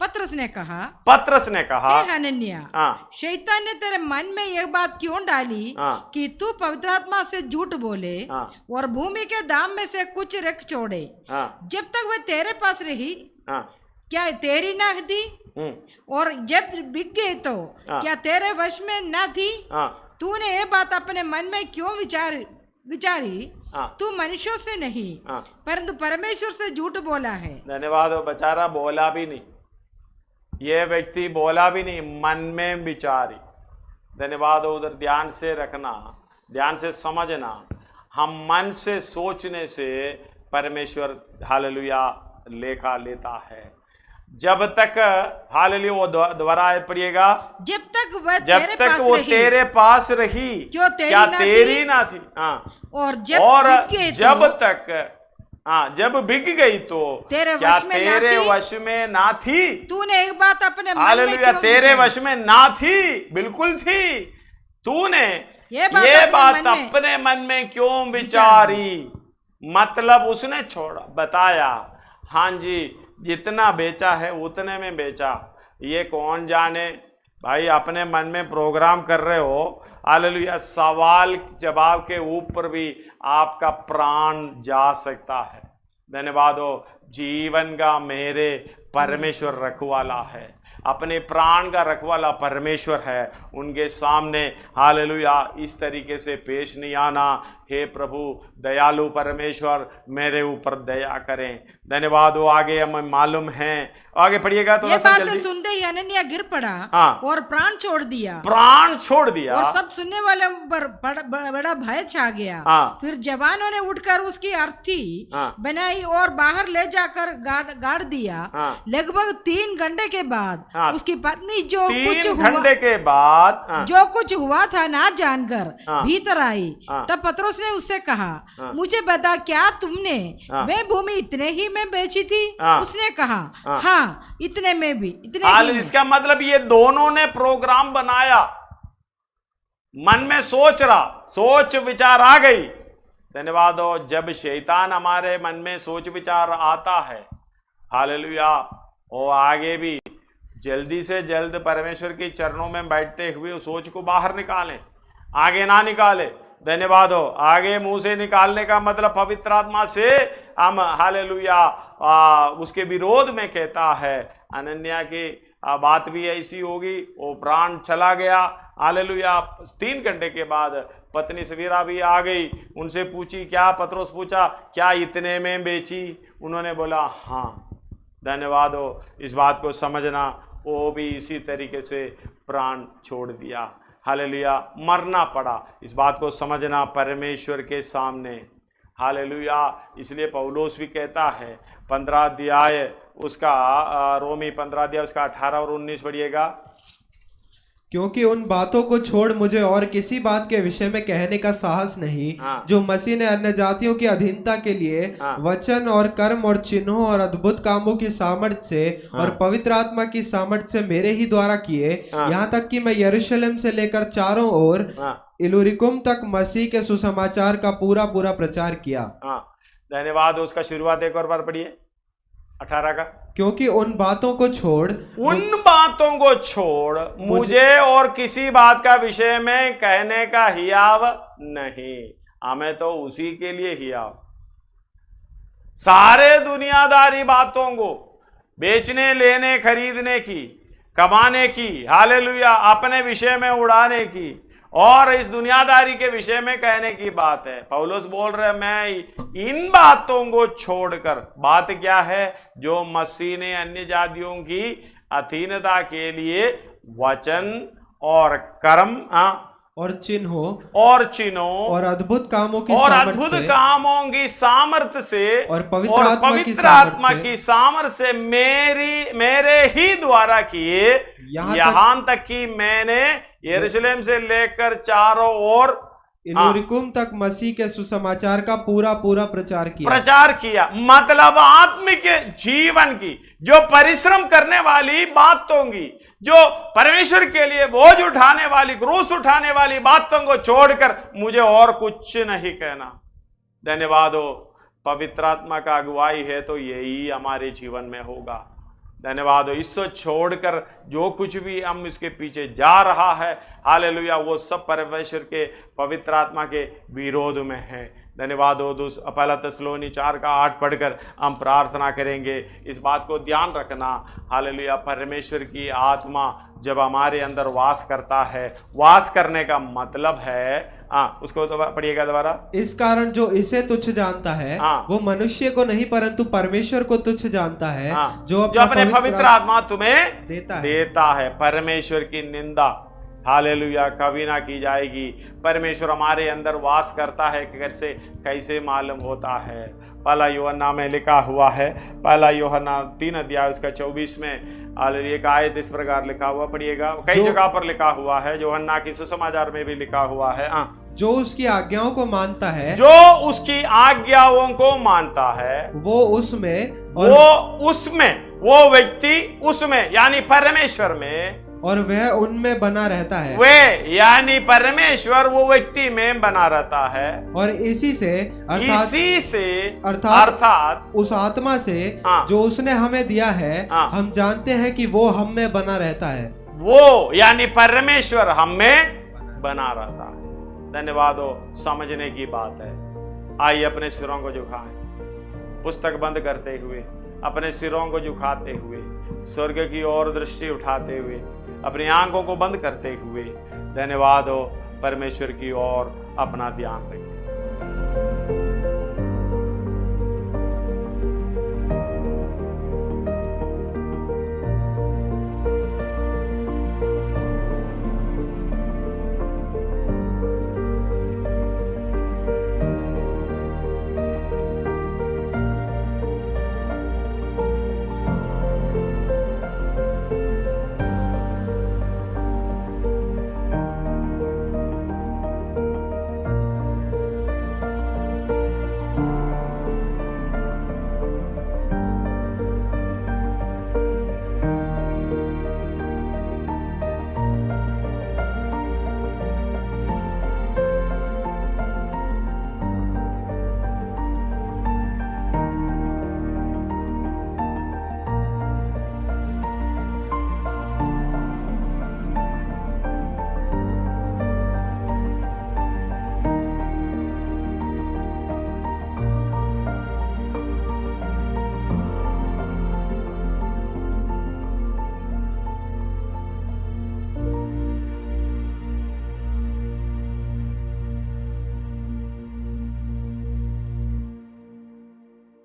पतरस ने कहा, हे हनन्याह, शैतान ने तेरे मन में यह बात क्यों डाली कि तू पवित्र आत्मा से झूठ बोले और भूमि के दाम में से कुछ रख छोड़े। जब तक वह तेरे पास रही क्या तेरी ना थी? और जब बिक गई तो क्या तेरे वश में ना थी? तूने ये बात अपने मन में क्यों विचारी? तू मनुष्यों से नहीं परंतु परमेश्वर से झूठ बोला है।
धन्यवाद हो। बेचारा बोला भी नहीं, ये व्यक्ति बोला भी नहीं, मन में विचारी। धन्यवाद हो। उधर ध्यान से रखना, ध्यान से समझना। हम मन से सोचने से परमेश्वर हालेलुया लेखा लेता है। जब तक हालेलुया वो दोबारा आयत पढ़िएगा।
जब तक वो
तेरे पास रही क्या तेरी ना थी?
और
जब बिक गई तो तेरे वश में ना थी?
तूने एक बात अपने
हालेलुया तेरे वश में ना थी? बिल्कुल थी। तूने ये बात अपने मन में क्यों विचारी? मतलब उसने छोड़ा, बताया, हाँ जी जितना बेचा है उतने में बेचा। ये कौन जाने भाई, अपने मन में प्रोग्राम कर रहे हो। हालेलुया सवाल जवाब के ऊपर भी आपका प्राण जा सकता है। धन्यवाद हो। जीवन का मेरे परमेश्वर रखवाला है, अपने प्राण का रखवाला परमेश्वर है। उनके सामने हालेलुया इस तरीके से पेश नहीं आना। हे प्रभु दयालु परमेश्वर मेरे ऊपर दया करें। धन्यवाद हो। आगे हमें मालूम है, आगे पढ़िएगा थोड़ा सा जल्दी।
सुनते ही अनन्याह गिर पड़ा और प्राण छोड़ दिया
और
सब सुनने वाले पर बड़ा भय छा गया। फिर जवानों ने उठकर उसकी अर्थी बनाई और बाहर ले जाकर गाड़ दिया। लगभग 3 घंटे के बाद
हाँ,
उसकी पत्नी जो कुछ
3 घंटे के बाद
जो कुछ हुआ था ना जानकर
हाँ,
भीतर आई।
हाँ,
तब पतरस ने उससे कहा,
हाँ,
मुझे बता, क्या तुमने
हाँ,
वह भूमि इतने ही में बेची थी?
हाँ,
उसने कहा,
हाँ,
हाँ, इतने में भी, इतने ही में।
इसका मतलब ये दोनों ने प्रोग्राम बनाया, मन में सोच विचार आ गई। धन्यवाद हो। जब शैतान हमारे मन में सोच विचार आता है, हालेलुया, वो आगे भी जल्दी से जल्द परमेश्वर के चरणों में बैठते हुए उस सोच को बाहर निकालें, आगे ना निकाले। धन्यवाद हो। आगे मुंह से निकालने का मतलब पवित्र आत्मा से हम हालेलुया उसके विरोध में कहता है। अनन्या की बात भी ऐसी होगी, वो प्राण चला गया, हालेलुया। 3 घंटे के बाद पत्नी सवीरा भी आ गई, उनसे पूछी, क्या? पतरस पूछा, क्या इतने में बेची? उन्होंने बोला हाँ। धन्यवाद हो। इस बात को समझना, वो भी इसी तरीके से प्राण छोड़ दिया, हालेलुया, मरना पड़ा। इस बात को समझना परमेश्वर के सामने, हालेलुया। इसलिए पौलुस भी कहता है 15 अध्याय उसका रोमी 15 अध्याय उसका 18 और 19 पढ़िएगा।
क्योंकि उन बातों को छोड़ मुझे और किसी बात के विषय में कहने का साहस नहीं, जो मसीह ने अन्य जातियों की अधीनता के लिए वचन और कर्म और चिन्हों और अद्भुत कामों की सामर्थ्य से और पवित्र आत्मा की सामर्थ्य से मेरे ही द्वारा किए, यहाँ तक कि मैं यरूशलेम से लेकर चारों ओर इलुरिकुम तक मसीह के सुसमाचार का पूरा प्रचार किया।
धन्यवाद। उसका शुरुआत एक और बार पढ़िए, 18 का।
क्योंकि उन बातों को छोड़
मुझे और किसी बात का विषय में कहने का हियाव नहीं। हमें तो उसी के लिए हियाव, सारे दुनियादारी बातों को, बेचने, लेने, खरीदने की, कमाने की, हालेलुया, अपने विषय में उड़ाने की और इस दुनियादारी के विषय में कहने की बात है। पौलुस बोल रहे, मैं इन बातों को छोड़कर, बात क्या है? जो मसीह ने अन्य जातियों की अधीनता के लिए वचन और कर्म
और चिन्हों
और
अद्भुत कामों
की सामर्थ्य से
और पवित्र
आत्मा की सामर्थ्य से मेरे ही द्वारा किए, यहाँ तक कि मैंने यरूशलेम से लेकर चारों ओर
इलुरिकुम तक मसीह के सुसमाचार का पूरा प्रचार किया।
मतलब आत्मिक जीवन की जो परिश्रम करने वाली बातों की, जो परमेश्वर के लिए बोझ उठाने वाली, क्रूस उठाने वाली बातों को छोड़कर मुझे और कुछ नहीं कहना। धन्यवाद हो। पवित्र आत्मा का अगुवाई है तो यही हमारे जीवन में होगा। धन्यवाद हो। इसको छोड़कर जो कुछ भी हम इसके पीछे जा रहा है, हालेलुया, वो सब परमेश्वर के पवित्र आत्मा के विरोध में है। धन्यवाद हो। पहला तेसलोनी 4 का 8 पढ़कर हम प्रार्थना करेंगे। इस बात को ध्यान रखना, हालेलुया, परमेश्वर की आत्मा जब हमारे अंदर वास करता है, वास करने का मतलब है, उसको पढ़िएगा दोबारा।
इस कारण जो इसे तुच्छ जानता है वो मनुष्य को नहीं परंतु परमेश्वर को तुच्छ जानता है, जो
अपने पवित्र आत्मा तुम्हें देता है। परमेश्वर की निंदा, हालेलुया, कभी ना की जाएगी। परमेश्वर हमारे अंदर वास करता है, कैसे मालूम होता है? पहला यूहन्ना में लिखा हुआ है, पहला यूहन्ना 3 अध्याय उसका 24 में एक आयत इस प्रकार लिखा हुआ, पढ़िएगा। कई जगह पर लिखा हुआ है, यूहन्ना की सुसमाचार में भी लिखा हुआ है।
जो उसकी आज्ञाओं को मानता है, वो उसमें, वो व्यक्ति उसमें यानी परमेश्वर में, और वह उनमें बना रहता है।
वे यानी परमेश्वर वो व्यक्ति में बना रहता है, और
इसी से
अर्थात
उस आत्मा से जो उसने हमें दिया है, हम जानते हैं कि वो हम में बना रहता है।
वो यानी परमेश्वर हम में बना रहता है। धन्यवाद हो। समझने की बात है। आइए अपने सिरों को झुकाएं, पुस्तक बंद करते हुए, अपने सिरों को झुकाते हुए, स्वर्ग की ओर दृष्टि उठाते हुए, अपनी आंखों को बंद करते हुए, धन्यवाद हो, परमेश्वर की ओर अपना ध्यान रखें।